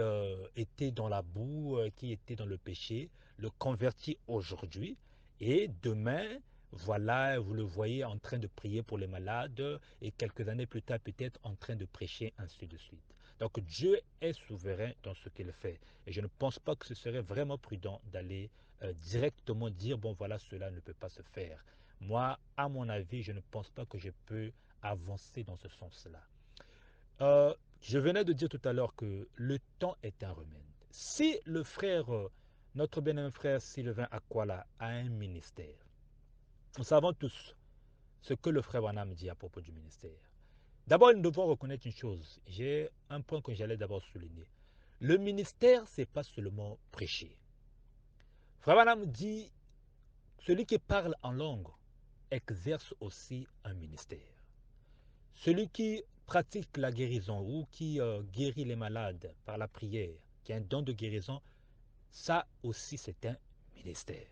était dans la boue, qui était dans le péché, le convertir aujourd'hui et demain, voilà, vous le voyez en train de prier pour les malades et quelques années plus tard peut-être en train de prêcher, ainsi de suite. Donc Dieu est souverain dans ce qu'il fait et je ne pense pas que ce serait vraiment prudent d'aller directement dire, bon voilà, cela ne peut pas se faire. Moi, à mon avis, je ne pense pas que je peux avancer dans ce sens-là. Je venais de dire tout à l'heure que le temps est un remède. Si le frère, notre bien-aimé frère Sylvain Akwala a un ministère, nous savons tous ce que le frère Branham dit à propos du ministère. D'abord, nous devons reconnaître une chose. J'ai un point que j'allais d'abord souligner. Le ministère, ce n'est pas seulement prêcher. Frère Branham dit, celui qui parle en langue exerce aussi un ministère. Celui qui pratique la guérison ou qui guérit les malades par la prière, qui a un don de guérison, ça aussi c'est un ministère.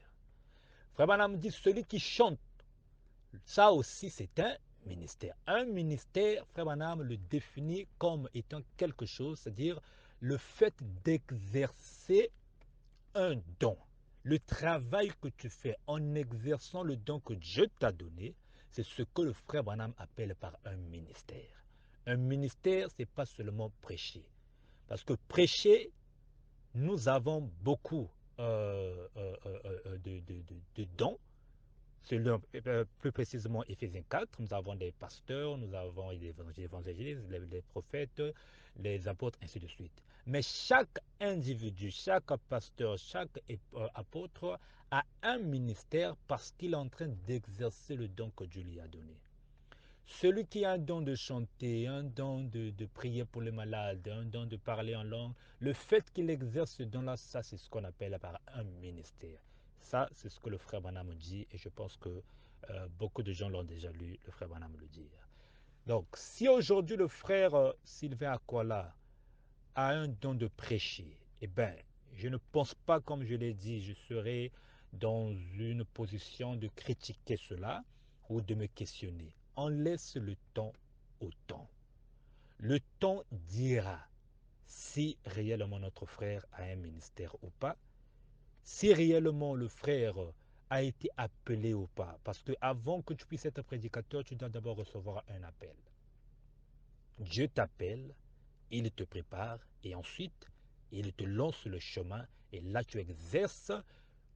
Frère Branham dit celui qui chante, ça aussi c'est un ministère. Un ministère, Frère Branham le définit comme étant quelque chose, c'est-à-dire le fait d'exercer un don. Le travail que tu fais en exerçant le don que Dieu t'a donné, c'est ce que le frère Branham appelle par un ministère. Un ministère, ce n'est pas seulement prêcher. Parce que prêcher, nous avons beaucoup de dons. Selon, plus précisément Éphésiens 4, nous avons des pasteurs, nous avons les évangélistes, les prophètes, les apôtres, ainsi de suite. Mais chaque individu, chaque pasteur, chaque apôtre a un ministère parce qu'il est en train d'exercer le don que Dieu lui a donné. Celui qui a un don de chanter, un don de prier pour les malades, un don de parler en langue, le fait qu'il exerce ce don-là, ça c'est ce qu'on appelle par un ministère. Ça, c'est ce que le frère Branham dit et je pense que beaucoup de gens l'ont déjà lu, le frère Branham le dire. Donc, si aujourd'hui le frère Sylvain Akwala a un don de prêcher, eh bien, je ne pense pas, comme je l'ai dit, je serai dans une position de critiquer cela ou de me questionner. On laisse le temps au temps. Le temps dira si réellement notre frère a un ministère ou pas, si réellement le frère a été appelé ou pas. Parce que avant que tu puisses être prédicateur, tu dois d'abord recevoir un appel. Dieu t'appelle, il te prépare et ensuite il te lance sur le chemin et là tu exerces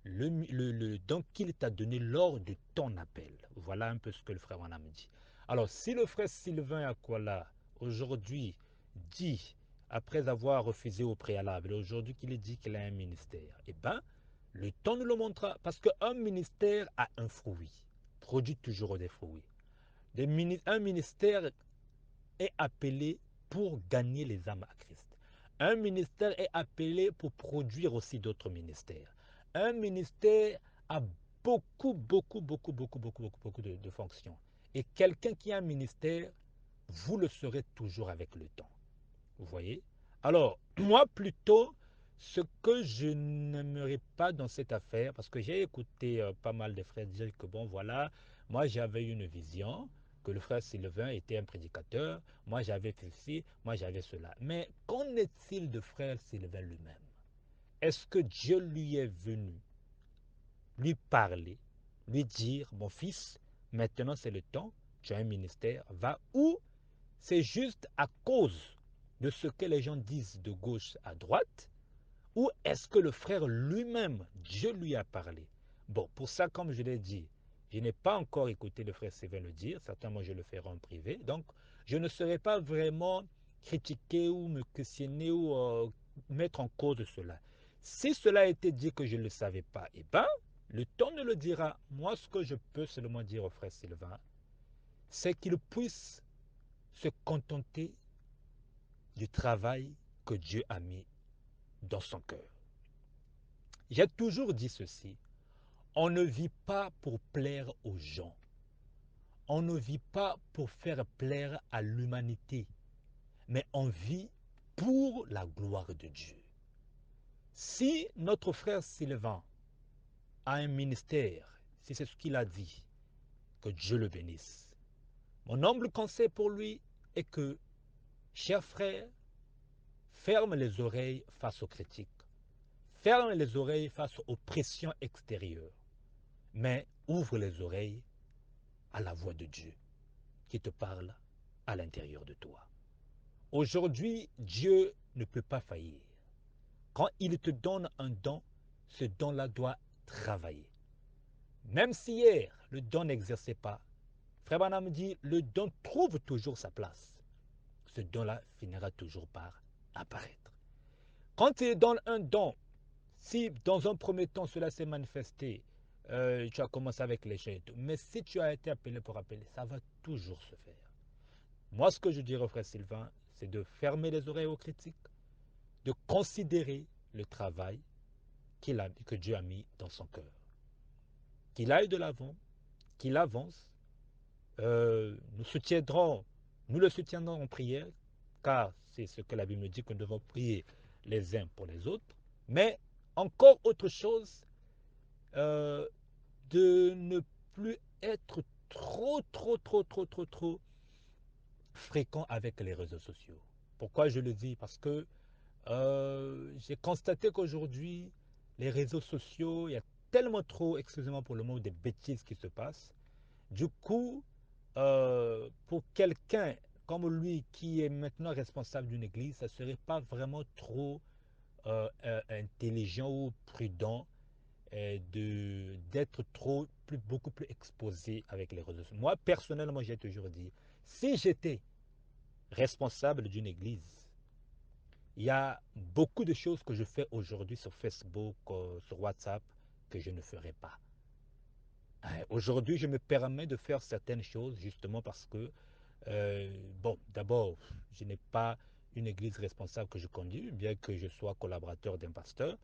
le don qu'il t'a donné lors de ton appel. Voilà un peu ce que le frère Branham dit. Alors si le frère Sylvain Akwala aujourd'hui dit, après avoir refusé au préalable, aujourd'hui qu'il dit qu'il a un ministère, eh bien le temps nous le montrera parce qu'un ministère a un fruit, produit toujours des fruits. Un ministère est appelé pour gagner les âmes à Christ. Un ministère est appelé pour produire aussi d'autres ministères. Un ministère a beaucoup de fonctions. Et quelqu'un qui a un ministère, vous le serez toujours avec le temps. Vous voyez? Alors, moi plutôt, ce que je n'aimerais pas dans cette affaire, parce que j'ai écouté pas mal de frères dire que bon voilà, moi j'avais une vision, que le frère Sylvain était un prédicateur, moi j'avais ceci, moi j'avais cela. Mais qu'en est-il de frère Sylvain lui-même? Est-ce que Dieu lui est venu lui parler, lui dire, mon fils, maintenant c'est le temps, tu as un ministère, va où? C'est juste à cause de ce que les gens disent de gauche à droite, ou est-ce que le frère lui-même, Dieu lui a parlé? Bon, pour ça, comme je l'ai dit, je n'ai pas encore écouté le frère Sylvain le dire, certainement je le ferai en privé, donc je ne serai pas vraiment critiquer ou me questionner ou mettre en cause cela. Si cela a été dit que je ne le savais pas, eh bien, le temps ne le dira. Moi, ce que je peux seulement dire au frère Sylvain, c'est qu'il puisse se contenter du travail que Dieu a mis dans son cœur. J'ai toujours dit ceci, on ne vit pas pour plaire aux gens, on ne vit pas pour faire plaire à l'humanité, mais on vit pour la gloire de Dieu. Si notre frère Sylvain a un ministère, si c'est ce qu'il a dit, que Dieu le bénisse. Mon humble conseil pour lui est que, cher frère, ferme les oreilles face aux critiques. Ferme les oreilles face aux pressions extérieures, mais ouvre les oreilles à la voix de Dieu qui te parle à l'intérieur de toi. Aujourd'hui, Dieu ne peut pas faillir. Quand il te donne un don, ce don-là doit travailler. Même si hier, le don n'exerçait pas, Frère Branham dit, le don trouve toujours sa place. Ce don-là finira toujours par apparaître. Quand il donne un don, si dans un premier temps cela s'est manifesté, tu as commencé avec les chants et tout, mais si tu as été appelé pour appeler, ça va toujours se faire. Moi, ce que je dirais au frère Sylvain, c'est de fermer les oreilles aux critiques, de considérer le travail que Dieu a mis dans son cœur. Qu'il aille de l'avant, qu'il avance. Nous le soutiendrons en prière, car c'est ce que la Bible nous dit que nous devons prier les uns pour les autres. Mais encore autre chose, euh, de ne plus être trop fréquent avec les réseaux sociaux. Pourquoi je le dis? Parce que j'ai constaté qu'aujourd'hui, les réseaux sociaux, il y a tellement trop, excusez-moi pour le mot, des bêtises qui se passent. Du coup, pour quelqu'un comme lui qui est maintenant responsable d'une église, ça ne serait pas vraiment trop intelligent ou prudent d'être beaucoup plus exposé avec les réseaux sociaux. Moi, personnellement, j'ai toujours dit, si j'étais responsable d'une église, il y a beaucoup de choses que je fais aujourd'hui sur Facebook, sur WhatsApp, que je ne ferais pas. Aujourd'hui, je me permets de faire certaines choses justement parce que, bon, d'abord, je n'ai pas une église responsable que je conduis, bien que je sois collaborateur d'un pasteur,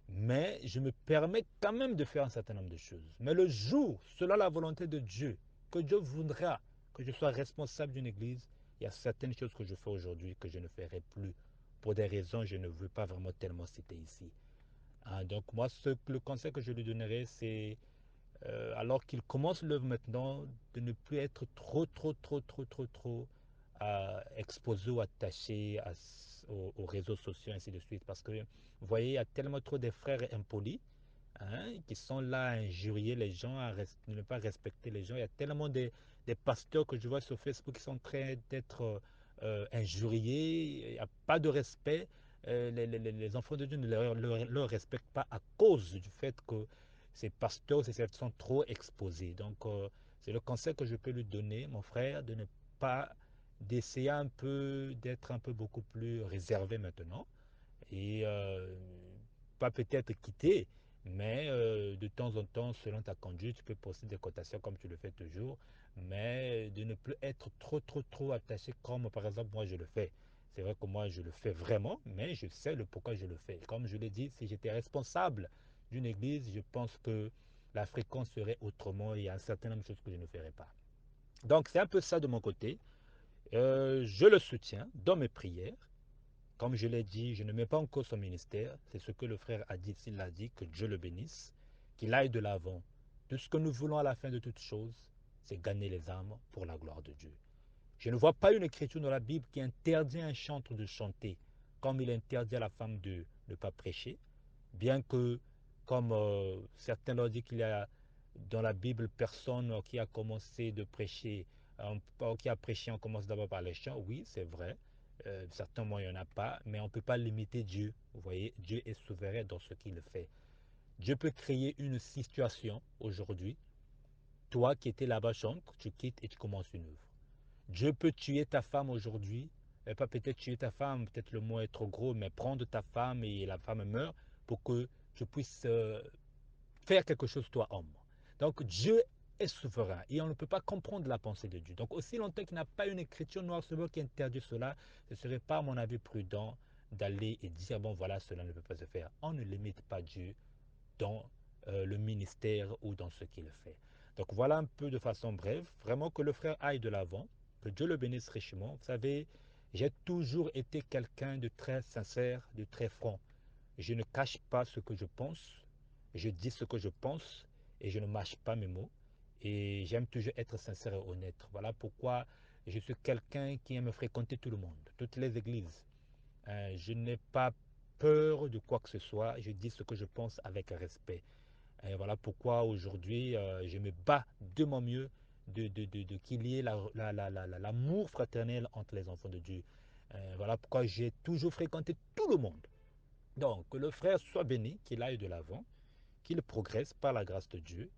mais je me permets quand même de faire un certain nombre de choses. Mais le jour, selon la volonté de Dieu, que Dieu voudra que je sois responsable d'une église, il y a certaines choses que je fais aujourd'hui que je ne ferai plus pour des raisons que je ne veux pas vraiment tellement citer ici. Donc moi, le conseil que je lui donnerai, c'est alors qu'il commence l'œuvre maintenant, de ne plus être trop exposé ou attaché aux réseaux sociaux, ainsi de suite. Parce que, vous voyez, il y a tellement trop de frères impolis qui sont là à injurier les gens, à ne pas respecter les gens. Il y a tellement des pasteurs que je vois sur Facebook qui sont en train d'être injuriés. Il n'y a pas de respect. Les enfants de Dieu ne leur respectent pas à cause du fait que ces pasteurs sont trop exposés. Donc, c'est le conseil que je peux lui donner, mon frère, de ne pas, d'essayer un peu, d'être un peu beaucoup plus réservé maintenant. Et pas peut-être quitter, mais de temps en temps, selon ta conduite, tu peux poster des cotations comme tu le fais toujours, mais de ne plus être trop attaché comme par exemple moi je le fais. C'est vrai que moi je le fais vraiment, mais je sais le pourquoi je le fais. Comme je l'ai dit, si j'étais responsable d'une église, je pense que la fréquence serait autrement et il y a un certain nombre de choses que je ne ferais pas. Donc c'est un peu ça de mon côté. Je le soutiens dans mes prières. Comme je l'ai dit, je ne mets pas en cause son ministère. C'est ce que le frère a dit, s'il l'a dit, que Dieu le bénisse, qu'il aille de l'avant. Tout ce que nous voulons à la fin de toute chose, c'est gagner les âmes pour la gloire de Dieu. Je ne vois pas une écriture dans la Bible qui interdit à un chanteur de chanter, comme il interdit à la femme de ne pas prêcher, bien que, comme certains l'ont dit, qu'il y a dans la Bible personne qui a commencé de prêcher, qui a prêché, on commence d'abord par les chants. Oui, c'est vrai. Certainement, il n'y en a pas, mais on ne peut pas limiter Dieu. Vous voyez, Dieu est souverain dans ce qu'il fait. Dieu peut créer une situation aujourd'hui. Toi qui étais là-bas, chante, tu quittes et tu commences une œuvre. Dieu peut tuer ta femme aujourd'hui. Pas peut-être tuer ta femme, peut-être le mot est trop gros, mais prendre ta femme et la femme meurt pour que tu puisses faire quelque chose toi, homme. Donc Dieu est souverain et on ne peut pas comprendre la pensée de Dieu. Donc aussi longtemps qu'il n'a pas une écriture noire sur blanc qui interdit cela, ce ne serait pas à mon avis prudent d'aller et dire bon voilà cela ne peut pas se faire. On ne limite pas Dieu dans le ministère ou dans ce qu'il fait. Donc voilà un peu de façon brève, vraiment que le frère aille de l'avant, que Dieu le bénisse richement. Vous savez, j'ai toujours été quelqu'un de très sincère, de très franc. Je ne cache pas ce que je pense, je dis ce que je pense et je ne mâche pas mes mots. Et j'aime toujours être sincère et honnête. Voilà pourquoi je suis quelqu'un qui aime fréquenter tout le monde, toutes les églises. Je n'ai pas peur de quoi que ce soit, je dis ce que je pense avec respect. Et voilà pourquoi aujourd'hui, je me bats de mon mieux de qu'il y ait l'amour fraternel entre les enfants de Dieu. Voilà pourquoi j'ai toujours fréquenté tout le monde. Donc, que le frère soit béni, qu'il aille de l'avant, qu'il progresse par la grâce de Dieu.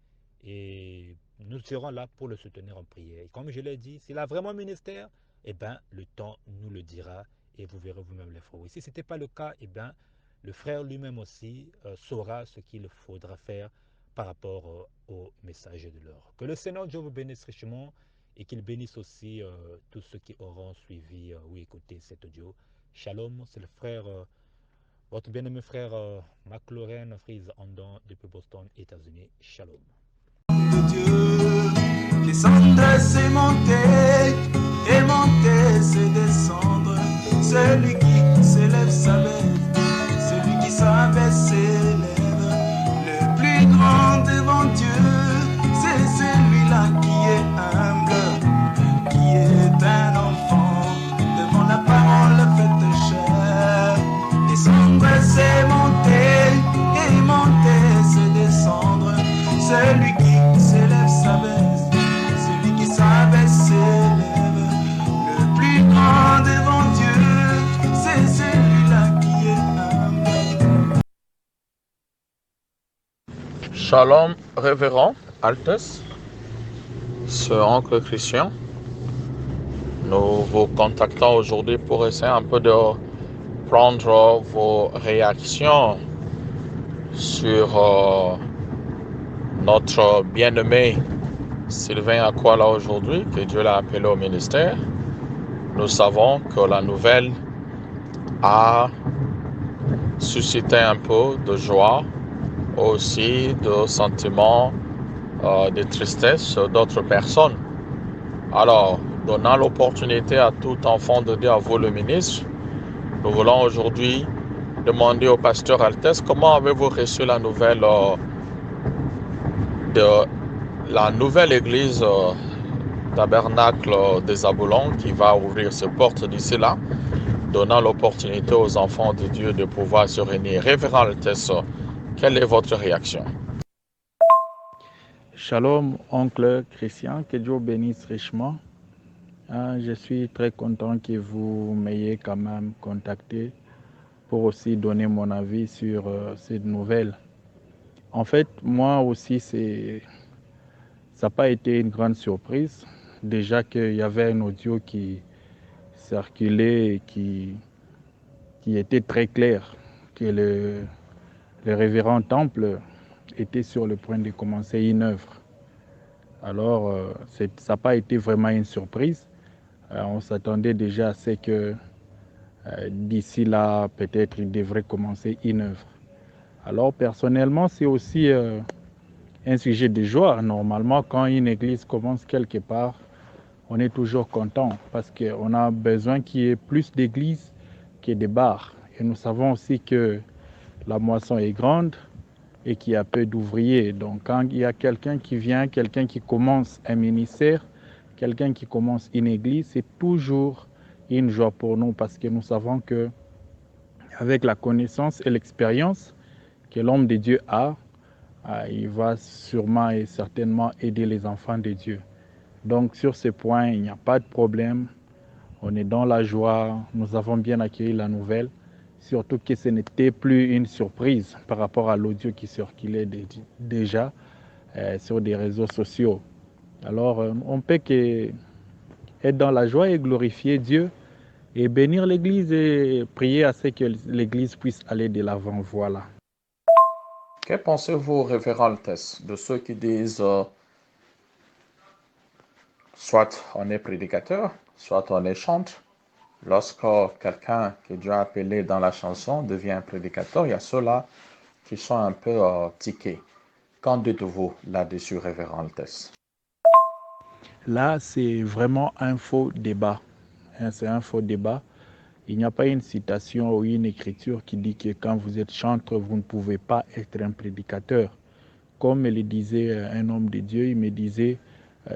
Et nous serons là pour le soutenir en prière. Et comme je l'ai dit, s'il a vraiment un ministère, eh bien, le temps nous le dira et vous verrez vous-même les fruits. Si ce n'était pas le cas, eh bien, le frère lui-même aussi saura ce qu'il faudra faire par rapport au message de l'heure. Que le Seigneur Dieu vous bénisse richement et qu'il bénisse aussi tous ceux qui auront suivi ou écouté cet audio. Shalom, c'est le frère votre bien-aimé frère McLaurin Freeze Andon depuis Boston, États-Unis. Shalom. Dieu, descendre c'est monter, et monter c'est descendre. Celui qui s'élève s'abaisse, celui qui s'abaisse s'élève. Le plus grand devant Dieu, c'est celui-là qui est humble, qui est un enfant devant la parole faite chair. Descendre c'est monter, et monter c'est descendre. Celui qui s'élève s'abaisse, celui qui s'abaisse s'élève. Le plus grand devant Dieu, c'est celui-là qui est humble. Shalom, révérend, Altesse, Sœur oncle Christian. Nous vous contactons aujourd'hui pour essayer un peu de prendre vos réactions sur notre bien-aimé Sylvain Aquala aujourd'hui, que Dieu l'a appelé au ministère. Nous savons que la nouvelle a suscité un peu de joie, aussi de sentiments de tristesse d'autres personnes. Alors, donnant l'opportunité à tout enfant de Dieu, à vous le ministre, nous voulons aujourd'hui demander au pasteur Altesse comment avez-vous reçu la nouvelle de la nouvelle église tabernacle des Zaboulons qui va ouvrir ses portes d'ici là, donnant l'opportunité aux enfants de Dieu de pouvoir se réunir. Révérend Altesse, Quelle est votre réaction? Shalom, oncle Christian, que Dieu bénisse richement. Je suis très content que vous m'ayez quand même contacté pour aussi donner mon avis sur cette nouvelle. En fait, moi aussi, ça n'a pas été une grande surprise. Déjà qu'il y avait un audio qui circulait et qui était très clair, que le révérend Temple était sur le point de commencer une œuvre. Alors, ça n'a pas été vraiment une surprise. On s'attendait déjà à ce que d'ici là, peut-être il devrait commencer une œuvre. Alors, personnellement, c'est aussi un sujet de joie. Normalement, quand une église commence quelque part, on est toujours content parce qu'on a besoin qu'il y ait plus d'églises que de bars. Et nous savons aussi que la moisson est grande et qu'il y a peu d'ouvriers. Donc, quand il y a quelqu'un qui vient, quelqu'un qui commence un ministère, quelqu'un qui commence une église, c'est toujours une joie pour nous parce que nous savons que avec la connaissance et l'expérience que l'homme de Dieu a, il va sûrement et certainement aider les enfants de Dieu. Donc sur ce point, il n'y a pas de problème. On est dans la joie, nous avons bien accueilli la nouvelle, surtout que ce n'était plus une surprise par rapport à l'audio qui circulait déjà sur des réseaux sociaux. Alors on peut être dans la joie et glorifier Dieu et bénir l'Église et prier à ce que l'Église puisse aller de l'avant. Voilà. Que pensez-vous, révérend Altesse, de ceux qui disent soit on est prédicateur, soit on est chantre? Lorsque quelqu'un que Dieu a appelé dans la chanson devient prédicateur, il y a ceux-là qui sont un peu tiqués. Qu'en dites-vous là-dessus, révérend Altesse? Là, c'est vraiment un faux débat. C'est un faux débat. Il n'y a pas une citation ou une écriture qui dit que quand vous êtes chantre, vous ne pouvez pas être un prédicateur. Comme me le disait un homme de Dieu, il me disait,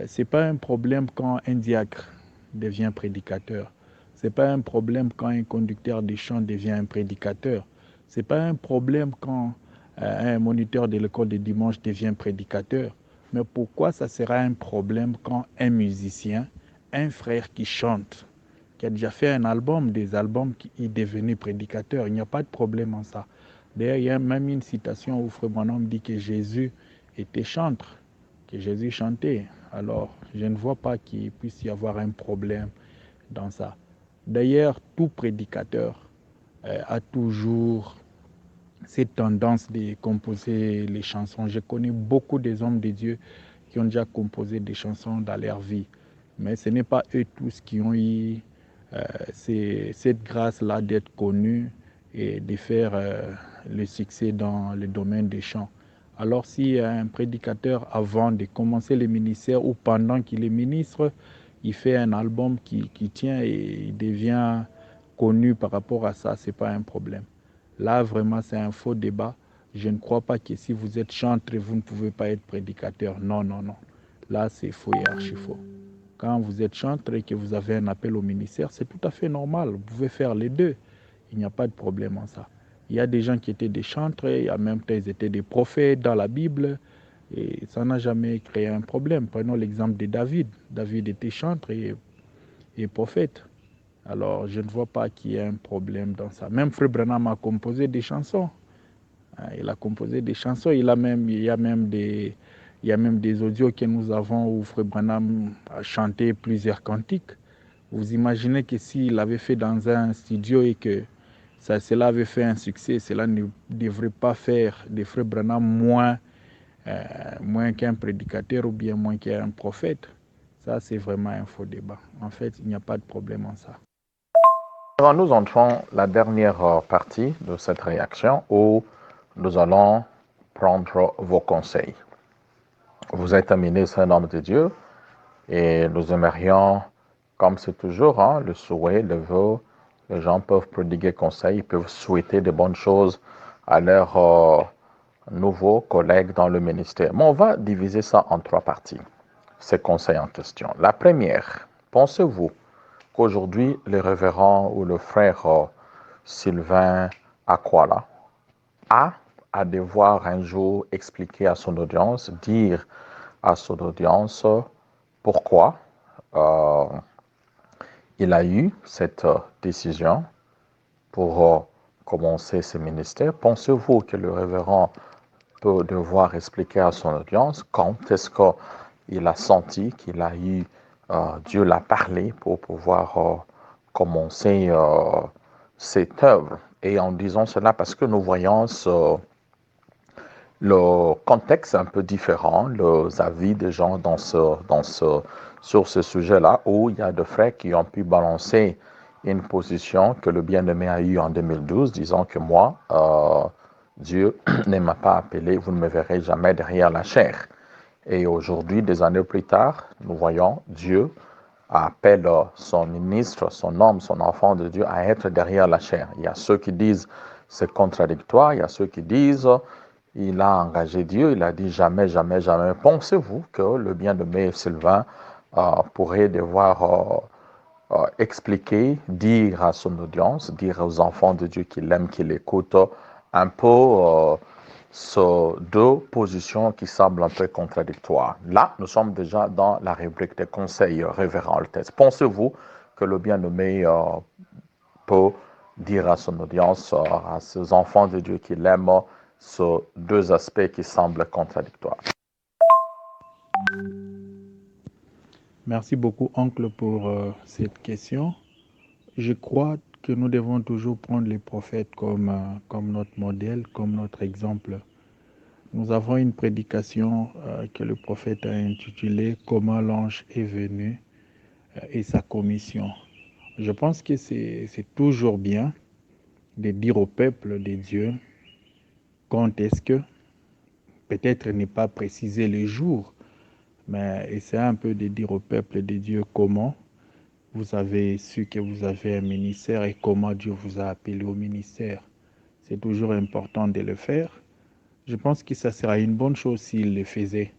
c'est pas un problème quand un diacre devient prédicateur. C'est pas un problème quand un conducteur de chant devient un prédicateur. C'est pas un problème quand un moniteur de l'école de dimanche devient prédicateur. Mais pourquoi ça sera un problème quand un musicien, un frère qui chante, qui a déjà fait un album, des albums qui est devenu prédicateur? Il n'y a pas de problème en ça. D'ailleurs, il y a même une citation où Frère Branham dit que Jésus était chantre, que Jésus chantait. Alors, je ne vois pas qu'il puisse y avoir un problème dans ça. D'ailleurs, tout prédicateur a toujours cette tendance de composer les chansons. Je connais beaucoup des hommes de Dieu qui ont déjà composé des chansons dans leur vie, mais ce n'est pas eux tous qui ont eu cette grâce-là d'être connus et de faire le succès dans le domaine des chants. Alors si un prédicateur, avant de commencer le ministère ou pendant qu'il est ministre, il fait un album qui tient et il devient connu par rapport à ça, ce n'est pas un problème. Là, vraiment, c'est un faux débat. Je ne crois pas que si vous êtes chantre, vous ne pouvez pas être prédicateur. Non, non, non. Là, c'est faux et archi-faux. Quand vous êtes chantre et que vous avez un appel au ministère, c'est tout à fait normal. Vous pouvez faire les deux. Il n'y a pas de problème en ça. Il y a des gens qui étaient des chantres et en même temps, ils étaient des prophètes dans la Bible. Et ça n'a jamais créé un problème. Prenons l'exemple de David. David était chantre et prophète. Alors, je ne vois pas qu'il y ait un problème dans ça. Même Frère Branham a composé des chansons. Il a composé des chansons. Il y a même des audios que nous avons où Frère Branham a chanté plusieurs cantiques. Vous imaginez que s'il avait fait dans un studio et que cela avait fait un succès, cela ne devrait pas faire de Frère Branham moins qu'un prédicateur ou bien moins qu'un prophète. Ça, c'est vraiment un faux débat. En fait, il n'y a pas de problème en ça. Alors, nous entrons la dernière partie de cette réaction où nous allons prendre vos conseils. Vous êtes un ministre, un homme de Dieu, et nous aimerions, comme c'est toujours, le souhait, le vœu, les gens peuvent prodiguer conseils, ils peuvent souhaiter de bonnes choses à leurs nouveaux collègues dans le ministère. Mais on va diviser ça en trois parties, ces conseils en question. La première, pensez-vous qu'aujourd'hui, le révérend ou le frère Sylvain Aquala a à devoir un jour expliquer à son audience, dire à son audience pourquoi il a eu cette décision pour commencer ce ministère. Pensez-vous que le révérend peut devoir expliquer à son audience quand est-ce qu'il a senti qu'il a eu, Dieu l'a parlé pour pouvoir commencer cette œuvre? Et en disant cela, parce que nous voyons le contexte un peu différent, les avis des gens sur ce sujet-là, où il y a des frères qui ont pu balancer une position que le bien-aimé a eue en 2012, disant que moi, Dieu ne m'a pas appelé, vous ne me verrez jamais derrière la chair. Et aujourd'hui, des années plus tard, nous voyons Dieu appelle son ministre, son homme, son enfant de Dieu à être derrière la chair. Il y a ceux qui disent c'est contradictoire, il y a ceux qui disent il a engagé Dieu, il a dit jamais, jamais, jamais. Pensez-vous que le bien-aimé Sylvain pourrait devoir expliquer, dire à son audience, dire aux enfants de Dieu qu'il aime, qu'il écoute, un peu ces deux positions qui semblent un peu contradictoires. Là, nous sommes déjà dans la rubrique des conseils révérend Altesse. Pensez-vous que le bien-aimé peut dire à son audience, à ses enfants de Dieu qu'il aime, ces deux aspects qui semblent contradictoires? Merci beaucoup, oncle, pour cette question. Je crois que nous devons toujours prendre les prophètes comme notre modèle, comme notre exemple. Nous avons une prédication que le prophète a intitulée « Comment l'ange est venu et sa commission ». Je pense que c'est toujours bien de dire au peuple de Dieu quand est-ce que, peut-être ne pas préciser les jours, mais essayer un peu de dire au peuple de Dieu comment vous avez su que vous avez un ministère et comment Dieu vous a appelé au ministère. C'est toujours important de le faire. Je pense que ça sera une bonne chose s'il le faisait.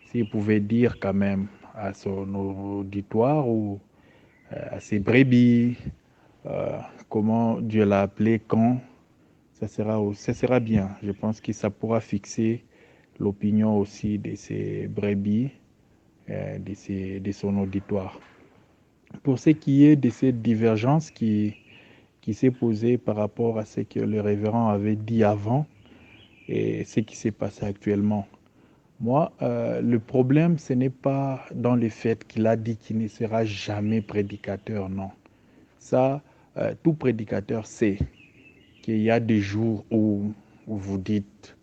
S'il pouvait dire quand même à son auditoire ou à ses brebis comment Dieu l'a appelé, quand, ça sera bien. Je pense que ça pourra fixer l'opinion aussi de ses brebis, de son auditoire. Pour ce qui est de cette divergence qui s'est posée par rapport à ce que le révérend avait dit avant et ce qui s'est passé actuellement. Moi, le problème, ce n'est pas dans le fait qu'il a dit qu'il ne sera jamais prédicateur, non. Ça, tout prédicateur sait qu'il y a des jours où vous dites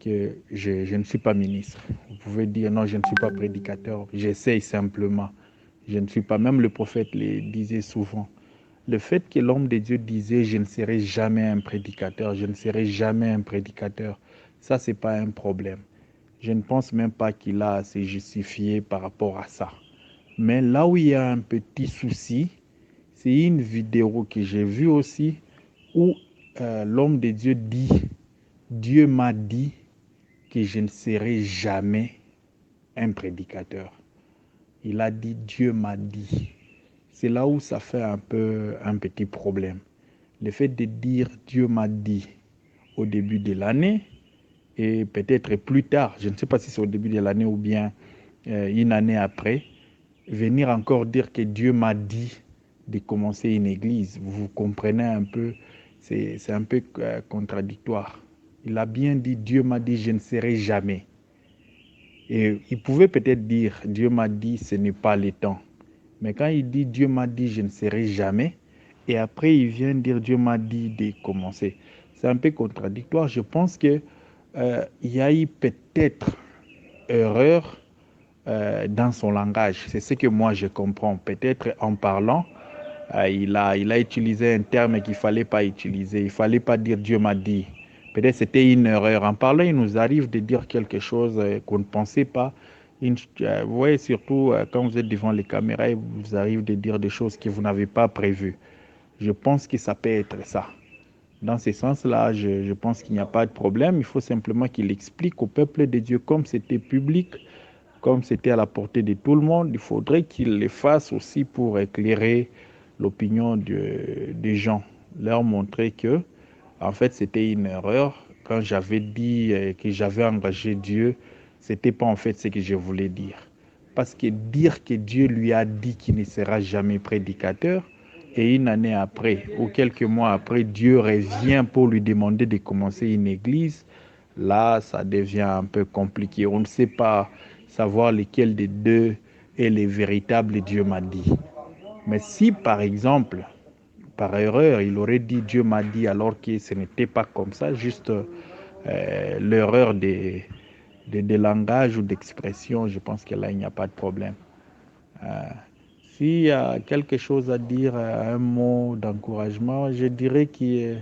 que je ne suis pas ministre. Vous pouvez dire non, je ne suis pas prédicateur, j'essaye simplement. Je ne suis pas, même le prophète le disait souvent. Le fait que l'homme de Dieu disait je ne serai jamais un prédicateur, je ne serai jamais un prédicateur, ça c'est pas un problème. Je ne pense même pas qu'il a à se justifier par rapport à ça. Mais là où il y a un petit souci, c'est une vidéo que j'ai vue aussi où l'homme de Dieu dit Dieu m'a dit que je ne serai jamais un prédicateur. Il a dit Dieu m'a dit. C'est là où ça fait un petit problème. Le fait de dire Dieu m'a dit au début de l'année et peut-être plus tard, je ne sais pas si c'est au début de l'année ou bien une année après, venir encore dire que Dieu m'a dit de commencer une église. Vous comprenez un peu, c'est un peu contradictoire. Il a bien dit Dieu m'a dit je ne serai jamais. Et il pouvait peut-être dire Dieu m'a dit ce n'est pas le temps. Mais quand il dit Dieu m'a dit je ne serai jamais, et après il vient dire Dieu m'a dit de commencer, c'est un peu contradictoire. Je pense que il y a eu peut-être erreur dans son langage. C'est ce que moi je comprends. Peut-être en parlant, il a utilisé un terme qu'il ne fallait pas utiliser. Il ne fallait pas dire Dieu m'a dit. Peut-être c'était une erreur. En parlant, il nous arrive de dire quelque chose qu'on ne pensait pas. Vous voyez, surtout quand vous êtes devant les caméras, il vous arrive de dire des choses que vous n'avez pas prévues. Je pense que ça peut être ça. Dans ce sens-là, je pense qu'il n'y a pas de problème. Il faut simplement qu'il explique au peuple de Dieu comme c'était public, comme c'était à la portée de tout le monde. Il faudrait qu'il le fasse aussi pour éclairer l'opinion des gens, leur montrer que, en fait, c'était une erreur quand j'avais dit que j'avais engagé Dieu, c'était pas en fait ce que je voulais dire. Parce que dire que Dieu lui a dit qu'il ne sera jamais prédicateur, et une année après ou quelques mois après, Dieu revient pour lui demander de commencer une église, là, ça devient un peu compliqué. On ne sait pas savoir lequel des deux est le véritable Dieu m'a dit. Mais si, par exemple, par erreur, il aurait dit Dieu m'a dit alors que ce n'était pas comme ça, juste l'erreur de langage ou d'expression, je pense que là, il n'y a pas de problème. S'il y a quelque chose à dire, un mot d'encouragement, je dirais que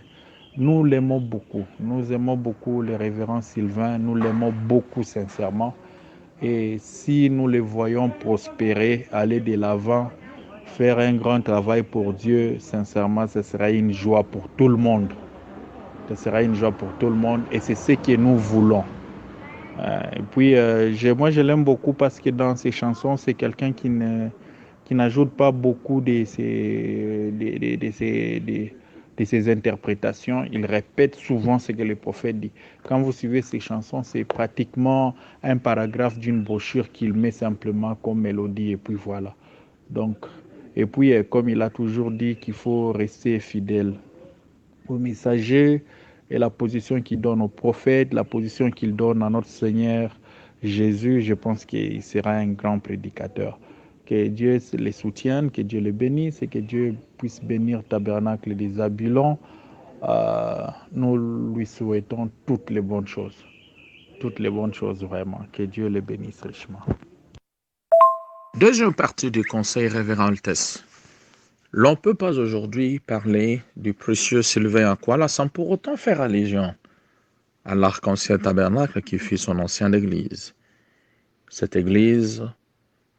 nous l'aimons beaucoup. Nous aimons beaucoup le révérend Sylvain, nous l'aimons beaucoup sincèrement. Et si nous le voyons prospérer, aller de l'avant, faire un grand travail pour Dieu, sincèrement, ce sera une joie pour tout le monde. Ce sera une joie pour tout le monde et c'est ce que nous voulons. Et puis, moi, je l'aime beaucoup parce que dans ses chansons, c'est quelqu'un qui n'ajoute pas beaucoup de ses interprétations. Il répète souvent ce que le prophète dit. Quand vous suivez ses chansons, c'est pratiquement un paragraphe d'une brochure qu'il met simplement comme mélodie et puis voilà. Donc, et puis, comme il a toujours dit qu'il faut rester fidèle au messager et la position qu'il donne au prophète, la position qu'il donne à notre Seigneur Jésus, je pense qu'il sera un grand prédicateur. Que Dieu les soutienne, que Dieu les bénisse et que Dieu puisse bénir Tabernacle des Zabulons. Nous lui souhaitons toutes les bonnes choses. Toutes les bonnes choses vraiment. Que Dieu les bénisse richement. Deuxième partie du conseil, Révérend Altesse. L'on ne peut pas aujourd'hui parler du précieux Sylvain Akwala sans pour autant faire allusion à l'Arc-en-Ciel Tabernacle qui fut son ancienne église. Cette église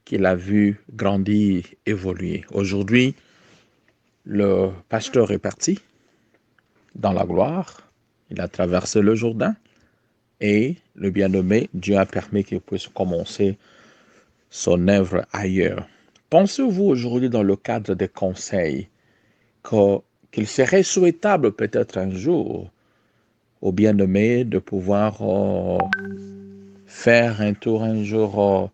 qu'il a vu grandir, évoluer. Aujourd'hui, le pasteur est parti dans la gloire, il a traversé le Jourdain et le bien-aimé, Dieu a permis qu'il puisse commencer son œuvre ailleurs. Pensez-vous aujourd'hui dans le cadre des conseils qu'il serait souhaitable peut-être un jour au bien-aimé de pouvoir faire un tour un jour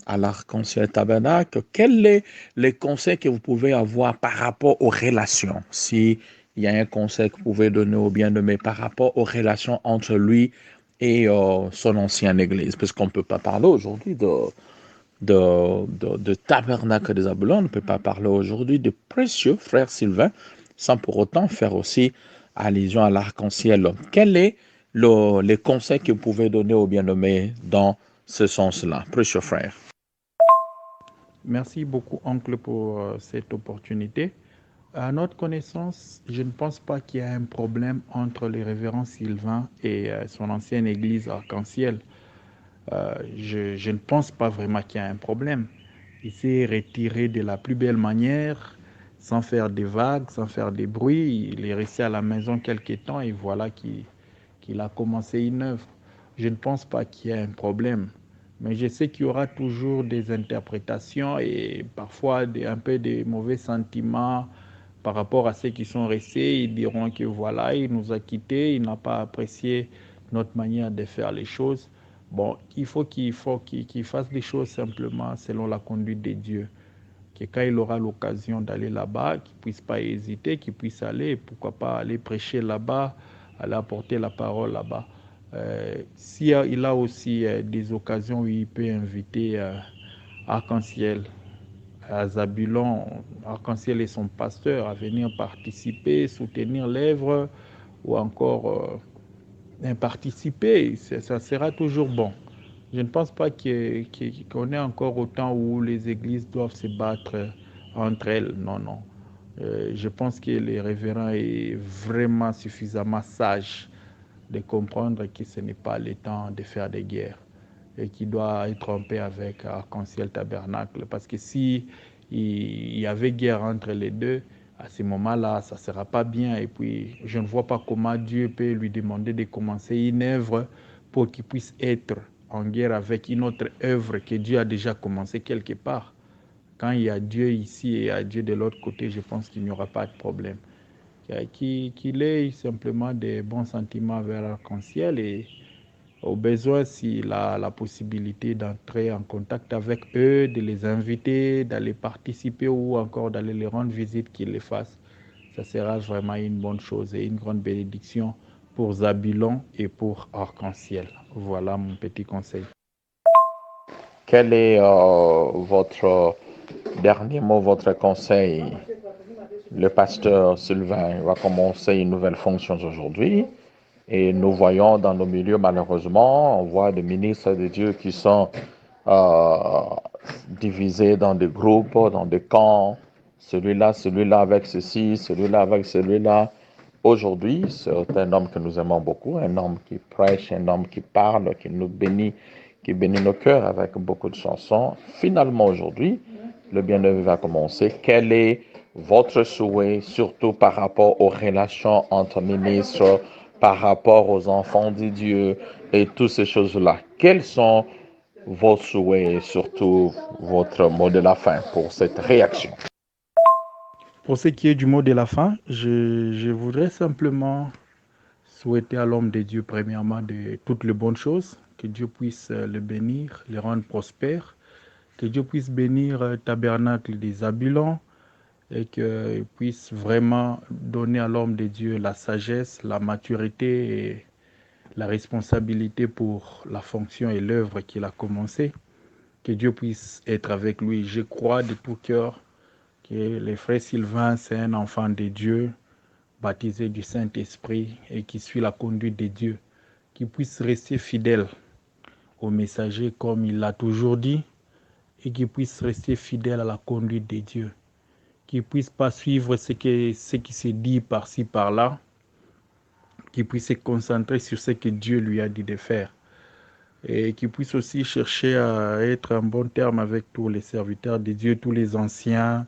à l'Arc-en-Ciel Tabernacle? Quels sont les conseils que vous pouvez avoir par rapport aux relations? S'il y a un conseil que vous pouvez donner au bien-aimé par rapport aux relations entre lui et son ancienne église, parce qu'on ne peut pas parler aujourd'hui de Tabernacle des Zabulons, on ne peut pas parler aujourd'hui de précieux frère Sylvain sans pour autant faire aussi allusion à l'Arc-en-Ciel. Quels sont les conseils que vous pouvez donner aux bien-aimés dans ce sens-là, précieux frère? Merci beaucoup, oncle, pour cette opportunité. À notre connaissance, je ne pense pas qu'il y ait un problème entre le révérend Sylvain et son ancienne église Arc-en-Ciel. Je ne pense pas vraiment qu'il y a un problème. Il s'est retiré de la plus belle manière, sans faire des vagues, sans faire des bruits. Il est resté à la maison quelques temps et voilà qu'il a commencé une œuvre. Je ne pense pas qu'il y ait un problème. Mais je sais qu'il y aura toujours des interprétations et parfois un peu de mauvais sentiments par rapport à ceux qui sont restés. Ils diront que voilà, il nous a quittés, il n'a pas apprécié notre manière de faire les choses. Bon, il faut qu'il fasse les choses simplement selon la conduite de Dieu. Que quand il aura l'occasion d'aller là-bas, qu'il ne puisse pas hésiter, qu'il puisse aller, pourquoi pas aller prêcher là-bas, aller apporter la parole là-bas. S'il a aussi des occasions où il peut inviter Arc-en-Ciel, à Zabulon, Arc-en-Ciel et son pasteur à venir participer, soutenir l'œuvre ou encore participer, ça sera toujours bon. Je ne pense pas qu'on ait encore autant où les églises doivent se battre entre elles. Non, non. Je pense que le révérend est vraiment suffisamment sage de comprendre que ce n'est pas le temps de faire des guerres et qu'il doit être en paix avec Arc-en-Ciel Tabernacle. Parce que si il y avait guerre entre les deux, à ce moment-là, ça ne sera pas bien. Et puis, je ne vois pas comment Dieu peut lui demander de commencer une œuvre pour qu'il puisse être en guerre avec une autre œuvre que Dieu a déjà commencé quelque part. Quand il y a Dieu ici et il y a Dieu de l'autre côté, je pense qu'il n'y aura pas de problème. qu'il ait simplement des bons sentiments vers l'arc-en-ciel et au besoin, s'il a la possibilité d'entrer en contact avec eux, de les inviter, d'aller participer ou encore d'aller les rendre visite, qu'ils les fassent. Ça sera vraiment une bonne chose et une grande bénédiction pour Zabulon et pour Arc-en-Ciel. Voilà mon petit conseil. Quel est votre dernier mot, votre conseil? Le pasteur Sylvain va commencer une nouvelle fonction aujourd'hui. Et nous voyons dans nos milieux, malheureusement, on voit des ministres de Dieu qui sont divisés dans des groupes, dans des camps. Celui-là avec ceci, celui-là avec celui-là. Aujourd'hui, c'est un homme que nous aimons beaucoup, un homme qui prêche, un homme qui parle, qui nous bénit, qui bénit nos cœurs avec beaucoup de chansons. Finalement, aujourd'hui, le bien-aimé va commencer. Quel est votre souhait, surtout par rapport aux relations entre ministres, par rapport aux enfants de Dieu et toutes ces choses-là? Quels sont vos souhaits et surtout votre mot de la fin pour cette réaction? Pour ce qui est du mot de la fin, je voudrais simplement souhaiter à l'homme de Dieu, premièrement, de toutes les bonnes choses, que Dieu puisse le bénir, le rendre prospère, que Dieu puisse bénir Tabernacle des Zabulons et qu'il puisse vraiment donner à l'homme de Dieu la sagesse, la maturité et la responsabilité pour la fonction et l'œuvre qu'il a commencé. Que Dieu puisse être avec lui. Je crois de tout cœur que le frère Sylvain, c'est un enfant de Dieu, baptisé du Saint-Esprit et qui suit la conduite de Dieu, qui puisse rester fidèle au messager comme il l'a toujours dit et qui puisse rester fidèle à la conduite de Dieu, qui ne puisse pas suivre ce qui se dit par-ci, par-là, qui puisse se concentrer sur ce que Dieu lui a dit de faire et qui puisse aussi chercher à être en bon terme avec tous les serviteurs de Dieu, tous les anciens,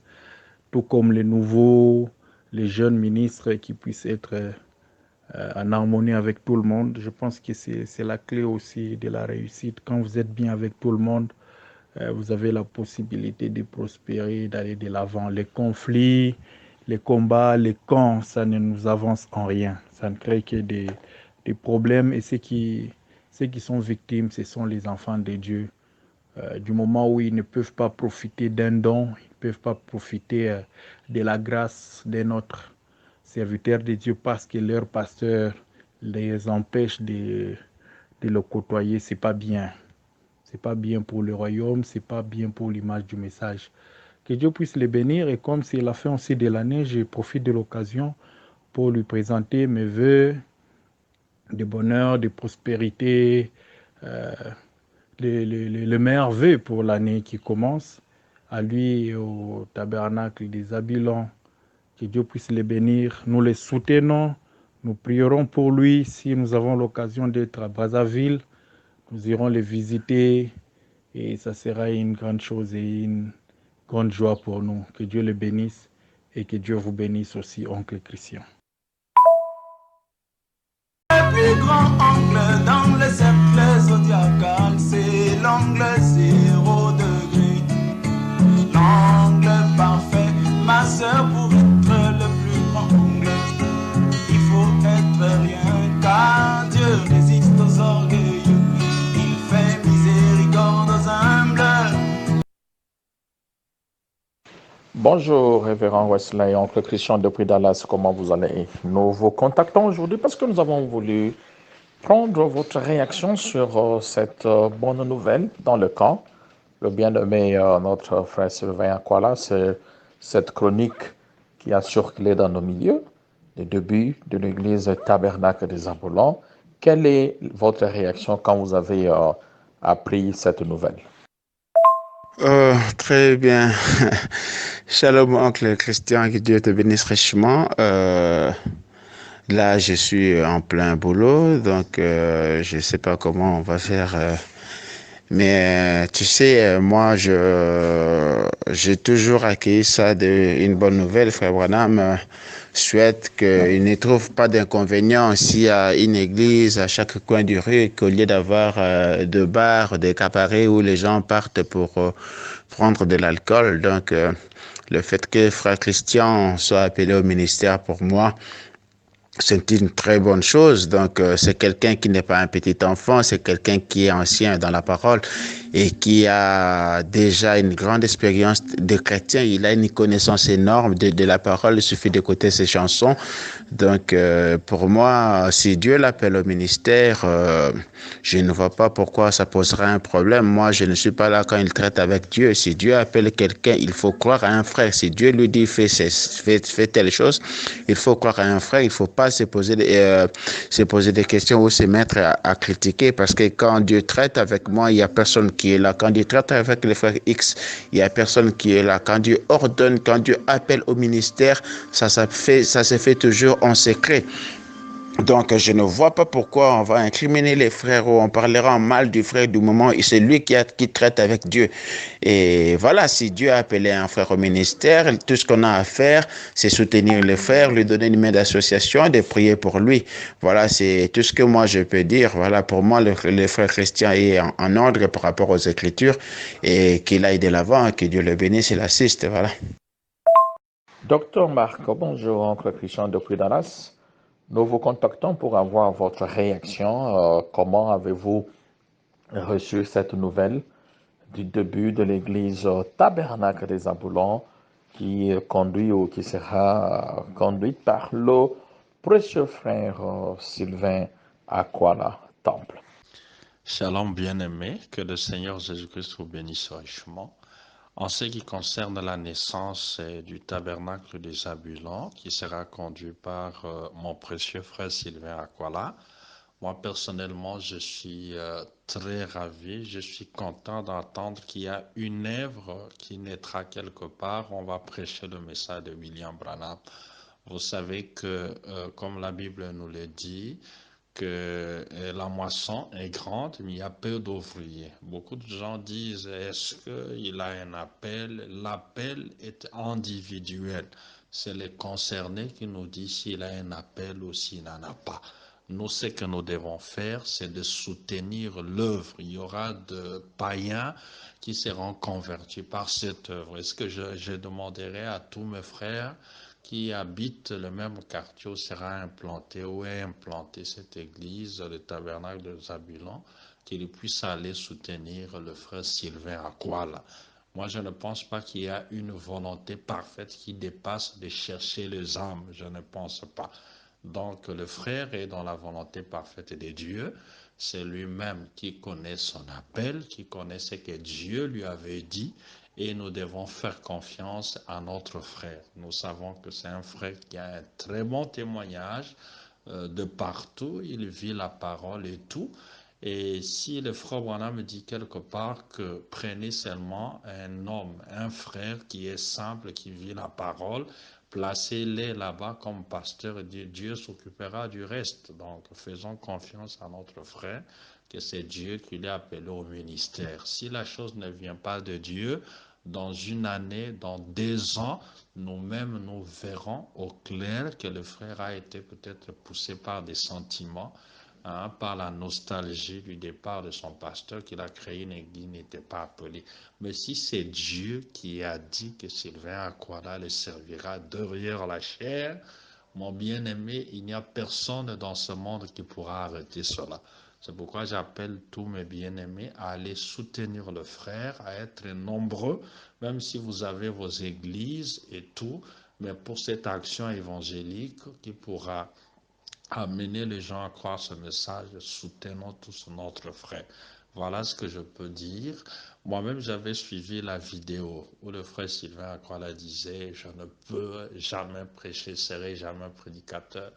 tout comme les nouveaux, les jeunes ministres, qui puissent être en harmonie avec tout le monde. Je pense que c'est la clé aussi de la réussite. Quand vous êtes bien avec tout le monde, vous avez la possibilité de prospérer, d'aller de l'avant. Les conflits, les combats, les camps, ça ne nous avance en rien. Ça ne crée que des problèmes et ceux qui sont victimes, ce sont les enfants de Dieu. Du moment où ils ne peuvent pas profiter d'un don, ils ne peuvent pas profiter de la grâce de notre serviteur de Dieu parce que leur pasteur les empêche de le côtoyer, c'est pas bien. C'est pas bien pour le royaume, c'est pas bien pour l'image du message. Que Dieu puisse les bénir et comme c'est la fin aussi de l'année, je profite de l'occasion pour lui présenter mes vœux de bonheur, de prospérité, le meilleur vœu pour l'année qui commence, à lui et au tabernacle des Zabulons, que Dieu puisse les bénir. Nous les soutenons, nous prierons pour lui. Si nous avons l'occasion d'être à Brazzaville, nous irons les visiter et ça sera une grande chose et une grande joie pour nous. Que Dieu les bénisse et que Dieu vous bénisse aussi, oncle Christian. Le plus grand angle dans le cercle zodiacal, c'est l'angle 0 degré. L'angle parfait, ma sœur, pour être le plus grand angle, il faut être rien, car Dieu résiste aux orgueilleux. Il fait miséricorde aux humbles. Bonjour, révérend Wesley, oncle Christian depuis Dallas, comment vous allez? Nous vous contactons aujourd'hui parce que nous avons voulu prendre votre réaction sur cette bonne nouvelle dans le camp. Le bien-aimé, notre frère Sylvain Aquala, c'est cette chronique qui a circulé dans nos milieux, le début de l'église Tabernacle des Zabulons. Quelle est votre réaction quand vous avez appris cette nouvelle? Très bien. Shalom, oncle Christian, que Dieu te bénisse richement. Là, je suis en plein boulot, donc je ne sais pas comment on va faire. Mais tu sais, moi, j'ai toujours accueilli ça une bonne nouvelle. Frère Branham souhaite qu'il ne trouve pas d'inconvénient aussi à une église à chaque coin du rue, qu'au lieu d'avoir de bars, des cabarets où les gens partent pour prendre de l'alcool. Donc, Le fait que frère Christian soit appelé au ministère, pour moi, c'est une très bonne chose. Donc, c'est quelqu'un qui n'est pas un petit enfant, c'est quelqu'un qui est ancien dans la parole et qui a déjà une grande expérience de chrétien. Il a une connaissance énorme de la parole. Il suffit d'écouter ses chansons. Donc, pour moi, si Dieu l'appelle au ministère, je ne vois pas pourquoi ça poserait un problème. Moi, je ne suis pas là quand il traite avec Dieu. Si Dieu appelle quelqu'un, il faut croire à un frère. Si Dieu lui dit fais telle chose, il faut croire à un frère. Il ne faut pas se poser des questions ou se mettre à critiquer, parce que quand Dieu traite avec moi, il n'y a personne qui est là. Quand Dieu traite avec le frère X, il n'y a personne qui est là. Quand Dieu ordonne, quand Dieu appelle au ministère, ça se fait toujours en secret. Donc, je ne vois pas pourquoi on va incriminer les frères ou on parlera en mal du frère du moment où c'est lui qui traite avec Dieu. Et voilà, si Dieu a appelé un frère au ministère, tout ce qu'on a à faire, c'est soutenir le frère, lui donner une main d'association, de prier pour lui. Voilà, c'est tout ce que moi je peux dire. Voilà, pour moi, le frère Christian est en ordre par rapport aux Écritures et qu'il aille de l'avant, que Dieu le bénisse et l'assiste. Voilà. Docteur Marc, bonjour, oncle Christian depuis Dallas. Nous vous contactons pour avoir votre réaction. Comment avez-vous reçu cette nouvelle du début de l'église Tabernacle des Aboulons qui conduit ou qui sera conduite par le précieux frère Sylvain Aquala Temple? Shalom bien-aimé, que le Seigneur Jésus-Christ vous bénisse richement. En ce qui concerne la naissance du tabernacle des Zabulons, qui sera conduit par mon précieux frère Sylvain Aquala, moi personnellement, je suis très ravi, je suis content d'entendre qu'il y a une œuvre qui naîtra quelque part. On va prêcher le message de William Branham. Vous savez que, comme la Bible nous le dit, que la moisson est grande, mais il y a peu d'ouvriers. Beaucoup de gens disent, est-ce qu'il a un appel? L'appel est individuel. C'est les concernés qui nous disent s'il a un appel ou s'il n'en a pas. Nous, ce que nous devons faire, c'est de soutenir l'œuvre. Il y aura de païens qui seront convertis par cette œuvre. Est-ce que je demanderai à tous mes frères qui habitent le même quartier où sera implantée ou est implantée cette église, le tabernacle de Zabulon, qu'il puisse aller soutenir le frère Sylvain Aquala. Moi, je ne pense pas qu'il y a une volonté parfaite qui dépasse de chercher les âmes. Je ne pense pas. Donc, le frère est dans la volonté parfaite de Dieu. C'est lui-même qui connaît son appel, qui connaît ce que Dieu lui avait dit. Et nous devons faire confiance à notre frère. Nous savons que c'est un frère qui a un très bon témoignage de partout. Il vit la parole et tout. Et si le frère Branham me dit quelque part que prenez seulement un homme, un frère qui est simple, qui vit la parole, placez-les là-bas comme pasteur et Dieu s'occupera du reste. Donc faisons confiance à notre frère que c'est Dieu qui l'a appelé au ministère. Si la chose ne vient pas de Dieu, dans une année, dans 2 ans, nous-mêmes, nous verrons au clair que le frère a été peut-être poussé par des sentiments, par la nostalgie du départ de son pasteur qu'il a créé une église n'était pas appelé. Mais si c'est Dieu qui a dit que Sylvain Aquala le servira derrière la chair, mon bien-aimé, il n'y a personne dans ce monde qui pourra arrêter cela. C'est pourquoi j'appelle tous mes bien-aimés à aller soutenir le frère, à être nombreux, même si vous avez vos églises et tout, mais pour cette action évangélique qui pourra amener les gens à croire ce message, soutenons tous notre frère. Voilà ce que je peux dire. Moi-même, j'avais suivi la vidéo où le frère Sylvain Aquala disait « Je ne peux jamais prêcher, serai jamais prédicateur ».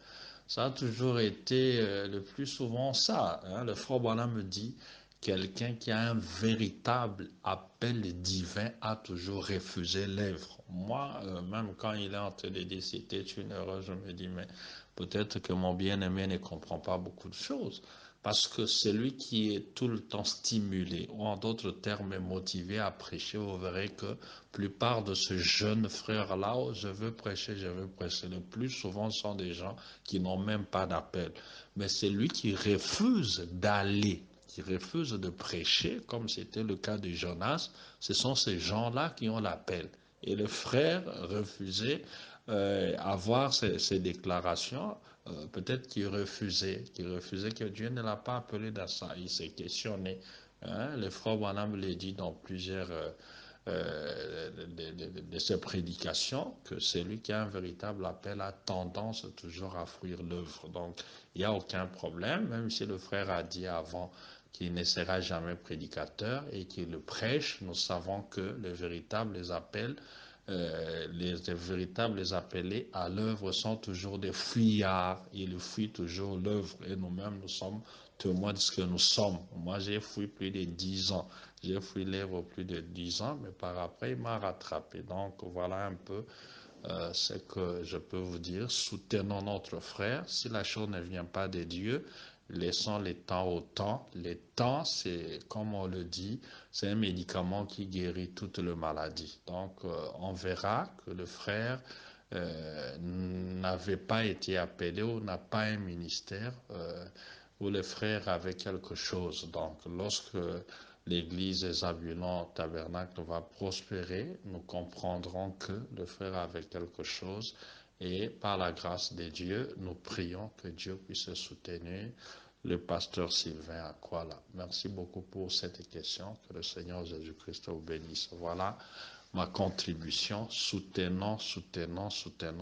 Ça a toujours été le plus souvent ça. Le frère Branham me dit « Quelqu'un qui a un véritable appel divin a toujours refusé l'œuvre. » Moi, même quand il est en train de dire « C'était une erreur », je me dis « Mais peut-être que mon bien-aimé ne comprend pas beaucoup de choses. » Parce que celui qui est tout le temps stimulé, ou en d'autres termes motivé à prêcher, vous verrez que la plupart de ces jeunes frères-là, oh, je veux prêcher, le plus souvent sont des gens qui n'ont même pas d'appel. Mais celui qui refuse d'aller, qui refuse de prêcher, comme c'était le cas de Jonas, ce sont ces gens-là qui ont l'appel. Et le frère refusait avoir ces déclarations. Peut-être qu'il refusait que Dieu ne l'a pas appelé dans ça. Il s'est questionné. Hein? Le frère Branham l'a dit dans plusieurs de ses prédications, que celui qui a un véritable appel a tendance toujours à fuir l'œuvre. Donc, il n'y a aucun problème, même si le frère a dit avant qu'il ne sera jamais prédicateur et qu'il le prêche, nous savons que les véritables appels, les véritables appelés à l'œuvre sont toujours des fuyards. Ils fuient toujours l'œuvre et nous-mêmes, nous sommes témoins de ce que nous sommes. Moi, j'ai fui plus de 10 ans. J'ai fui l'œuvre plus de 10 ans, mais par après, il m'a rattrapé. Donc, voilà un peu ce que je peux vous dire. Soutenons notre frère. Si la chose ne vient pas de Dieu, laissons les temps au temps. Les temps, c'est, comme on le dit, c'est un médicament qui guérit toutes les maladies. Donc, on verra que le frère n'avait pas été appelé ou n'a pas un ministère où le frère avait quelque chose. Donc, lorsque l'Église Zebulon Tabernacle va prospérer, nous comprendrons que le frère avait quelque chose et par la grâce de Dieu, nous prions que Dieu puisse soutenir le pasteur Sylvain Akwala. Merci beaucoup pour cette question. Que le Seigneur Jésus-Christ vous bénisse. Voilà ma contribution. Soutenons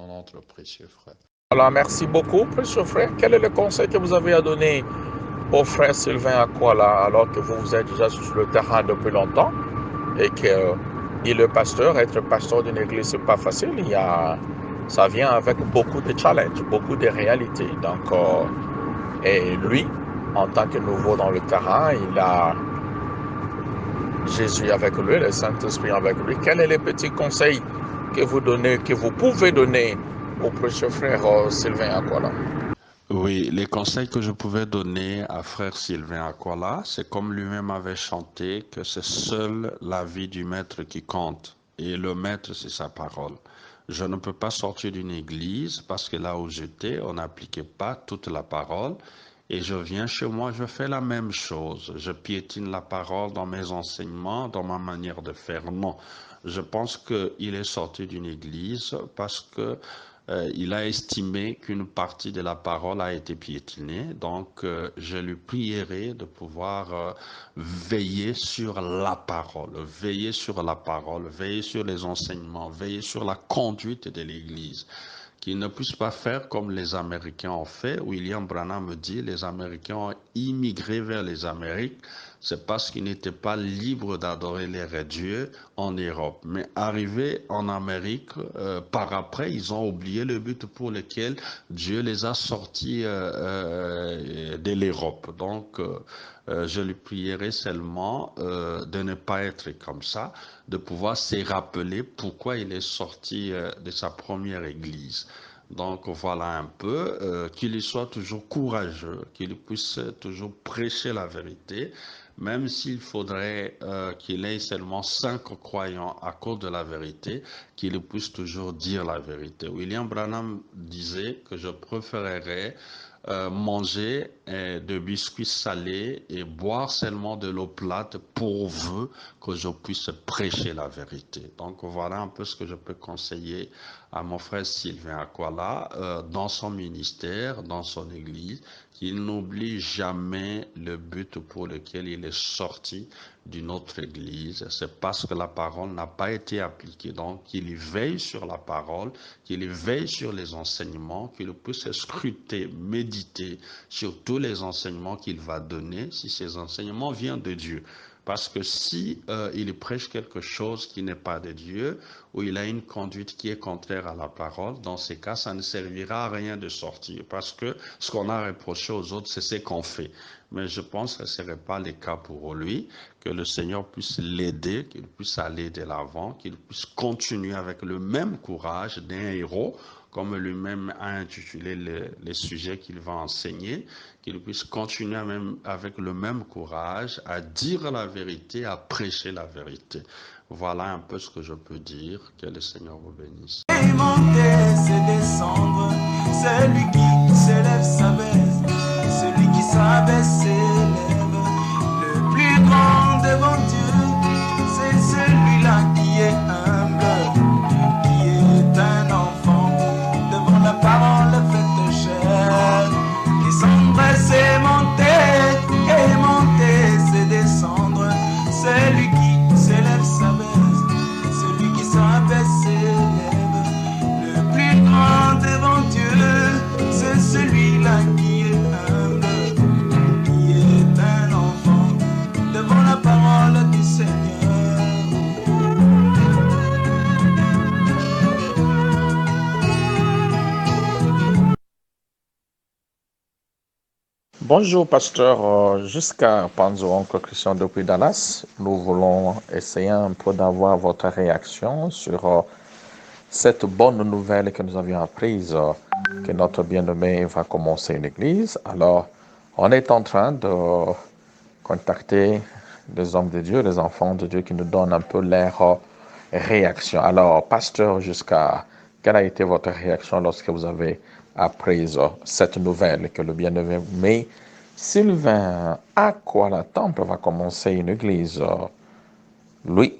notre précieux frère. Voilà, merci beaucoup, précieux frère. Quel est le conseil que vous avez à donner au frère Sylvain Akwala alors que vous êtes déjà sur le terrain depuis longtemps et qu'il est le pasteur? Être pasteur d'une église, c'est pas facile. Ça vient avec beaucoup de challenges, beaucoup de réalités. Donc, et lui, en tant que nouveau dans le terrain, il a Jésus avec lui, le Saint-Esprit avec lui. Quel est le petit conseil que vous pouvez donner au précieux frère Sylvain Akwala? Oui, les conseils que je pouvais donner à frère Sylvain Akwala, c'est comme lui-même avait chanté, que c'est seul la vie du maître qui compte. Et le maître, c'est sa parole. Je ne peux pas sortir d'une église parce que là où j'étais, on n'appliquait pas toute la parole. Et je viens chez moi, je fais la même chose. Je piétine la parole dans mes enseignements, dans ma manière de faire. Non, je pense qu'il est sorti d'une église parce que il a estimé qu'une partie de la parole a été piétinée. Donc, je lui prierai de pouvoir veiller sur la parole, veiller sur la parole, veiller sur les enseignements, veiller sur la conduite de l'Église. Qu'il ne puisse pas faire comme les Américains ont fait. William Branham me dit, les Américains ont immigré vers les Amériques, c'est parce qu'ils n'étaient pas libres d'adorer les vrais dieux en Europe. Mais arrivés en Amérique, par après, ils ont oublié le but pour lequel Dieu les a sortis de l'Europe. Donc, je lui prierai seulement de ne pas être comme ça, de pouvoir se rappeler pourquoi il est sorti de sa première église. Donc voilà un peu, qu'il soit toujours courageux, qu'il puisse toujours prêcher la vérité, même s'il faudrait qu'il ait seulement 5 croyants à cause de la vérité, qu'il puisse toujours dire la vérité. William Branham disait que je préférerais manger de biscuits salés et boire seulement de l'eau plate pourvu que je puisse prêcher la vérité. Donc voilà un peu ce que je peux conseiller à mon frère Sylvain Akwala dans son ministère, dans son église, qu'il n'oublie jamais le but pour lequel il est sorti d'une autre église. C'est parce que la parole n'a pas été appliquée. Donc, qu'il veille sur la parole, qu'il veille sur les enseignements, qu'il puisse scruter, méditer sur tous les enseignements qu'il va donner, si ces enseignements viennent de Dieu. Parce que si il prêche quelque chose qui n'est pas de Dieu, ou il a une conduite qui est contraire à la parole, dans ces cas, ça ne servira à rien de sortir. Parce que ce qu'on a reproché aux autres, c'est ce qu'on fait. Mais je pense que ce ne serait pas le cas pour lui, que le Seigneur puisse l'aider, qu'il puisse aller de l'avant, qu'il puisse continuer avec le même courage d'un héros, comme lui-même a intitulé les sujets qu'il va enseigner, qu'il puisse continuer même avec le même courage à dire la vérité, à prêcher la vérité. Voilà un peu ce que je peux dire. Que le Seigneur vous bénisse. Et monter, c'est descendre. Celui qui s'élève s'abaisse. Celui qui s'abaisse s'élève. Le plus grand devant Dieu, c'est celui-là qui est humble. Bonjour, pasteur. Jusqu'à Panzo, oncle Christian depuis Dallas, nous voulons essayer un peu d'avoir votre réaction sur cette bonne nouvelle que nous avions apprise, que notre bien-aimé va commencer une église. Alors, on est en train de contacter des hommes de Dieu, des enfants de Dieu qui nous donnent un peu leur réaction. Alors, pasteur, jusqu'à quelle a été votre réaction lorsque vous avez appris cette nouvelle que le bien-aimé Sylvain Aquala-Temple va commencer une église? Lui,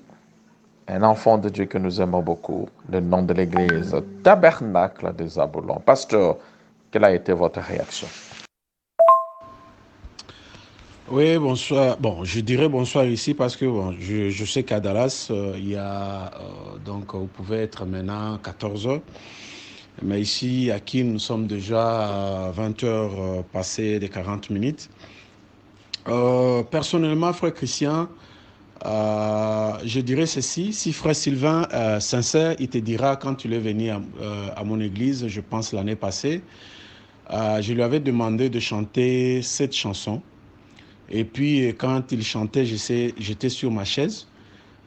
un enfant de Dieu que nous aimons beaucoup, le nom de l'église, Tabernacle des Zabulons. Pasteur, quelle a été votre réaction? Oui, bonsoir. Bon, je dirais bonsoir ici parce que bon, je sais qu'à Dallas, il y a, donc, vous pouvez être maintenant 14 heures. Mais ici, à Kin, nous sommes déjà à 20 heures passées des 40 minutes. Personnellement, frère Christian, je dirais ceci. Si frère Sylvain, sincère, il te dira quand il est venu à mon église, je pense l'année passée, je lui avais demandé de chanter cette chanson. Et puis, quand il chantait, j'étais sur ma chaise.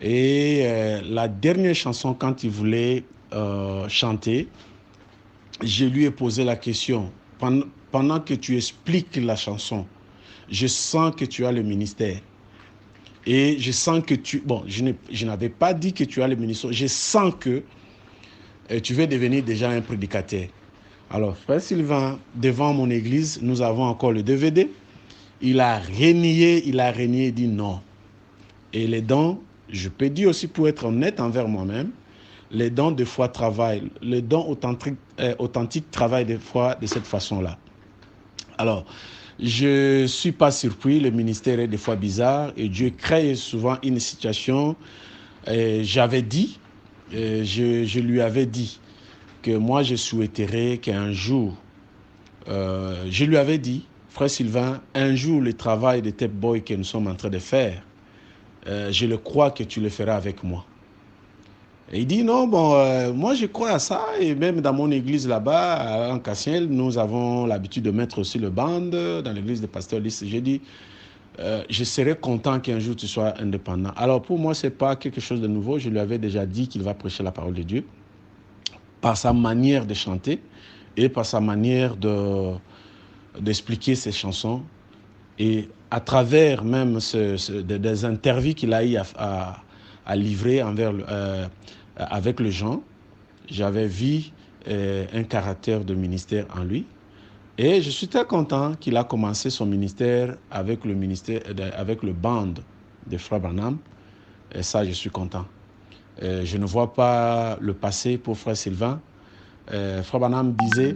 Et la dernière chanson, quand il voulait chanter, je lui ai posé la question. Pendant que tu expliques la chanson, je sens que tu as le ministère. Et je sens que tu... Bon, je n'avais pas dit que tu as le ministère. Je sens que tu veux devenir déjà un prédicateur. Alors, frère Sylvain, devant mon église, nous avons encore le DVD. Il a renié, il dit non. Et les dons, je peux dire aussi pour être honnête envers moi-même, les dons de foi travaillent, les dons authentiques travaillent des fois de cette façon-là. Alors, je ne suis pas surpris, le ministère est des fois bizarre et Dieu crée souvent une situation. J'avais dit, je lui avais dit que moi je souhaiterais qu'un jour, je lui avais dit, frère Sylvain, un jour le travail de Tape Boy que nous sommes en train de faire, je le crois que tu le feras avec moi. Et il dit non, bon, moi je crois à ça et même dans mon église là-bas, en Cassiel, nous avons l'habitude de mettre aussi le band dans l'église de Pasteur Lys. J'ai dit, je serais content qu'un jour tu sois indépendant. Alors pour moi, ce n'est pas quelque chose de nouveau. Je lui avais déjà dit qu'il va prêcher la parole de Dieu par sa manière de chanter et par sa manière d'expliquer ses chansons. Et à travers même des interviews qu'il a eu à livrer avec les gens, j'avais vu un caractère de ministère en lui. Et je suis très content qu'il a commencé son ministère avec le band de Frère Branham. Et ça, je suis content. Je ne vois pas le passé pour Frère Sylvain. Frère Branham disait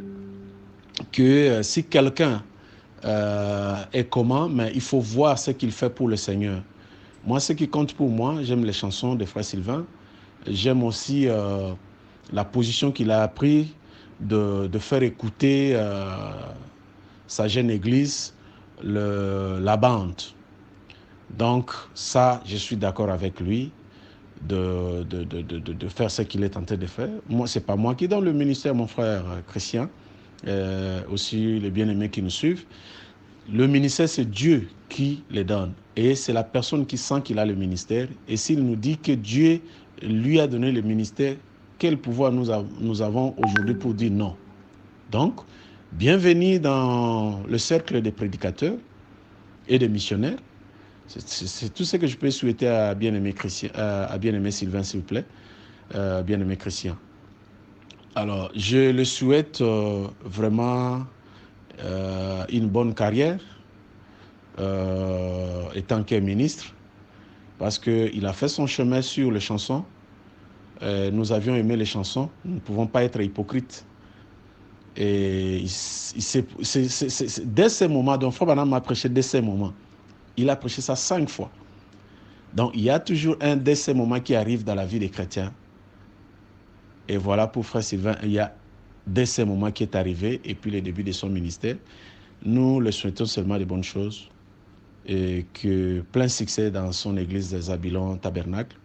que si quelqu'un est comment, mais il faut voir ce qu'il fait pour le Seigneur. Moi, ce qui compte pour moi, j'aime les chansons de Frère Sylvain. J'aime aussi la position qu'il a prise de faire écouter sa jeune église, la bande. Donc ça, je suis d'accord avec lui de faire ce qu'il est tenté de faire. Moi, ce n'est pas moi qui donne le ministère, mon frère Christian, aussi les bien-aimés qui nous suivent. Le ministère, c'est Dieu qui les donne. Et c'est la personne qui sent qu'il a le ministère. Et s'il nous dit que Dieu lui a donné le ministère, quel pouvoir nous avons aujourd'hui pour dire non? Donc, bienvenue dans le cercle des prédicateurs et des missionnaires. C'est tout ce que je peux souhaiter à bien-aimé Sylvain, s'il vous plaît, bien-aimé Christian. Alors, je le souhaite vraiment une bonne carrière étant qu'un ministre, parce qu'il a fait son chemin sur les chansons. Nous avions aimé les chansons, nous ne pouvons pas être hypocrites. Et dès ces moments, donc Frère Branham m'a prêché dès ces moments. Il a prêché ça 5 fois. Donc il y a toujours un de ces moments qui arrive dans la vie des chrétiens. Et voilà pour Frère Sylvain, il y a de ces moments qui est arrivé, et puis le début de son ministère. Nous le souhaitons seulement de bonnes choses et que plein succès dans son église des Zabulons Tabernacle,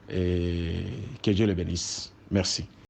et que Dieu le bénisse. Merci.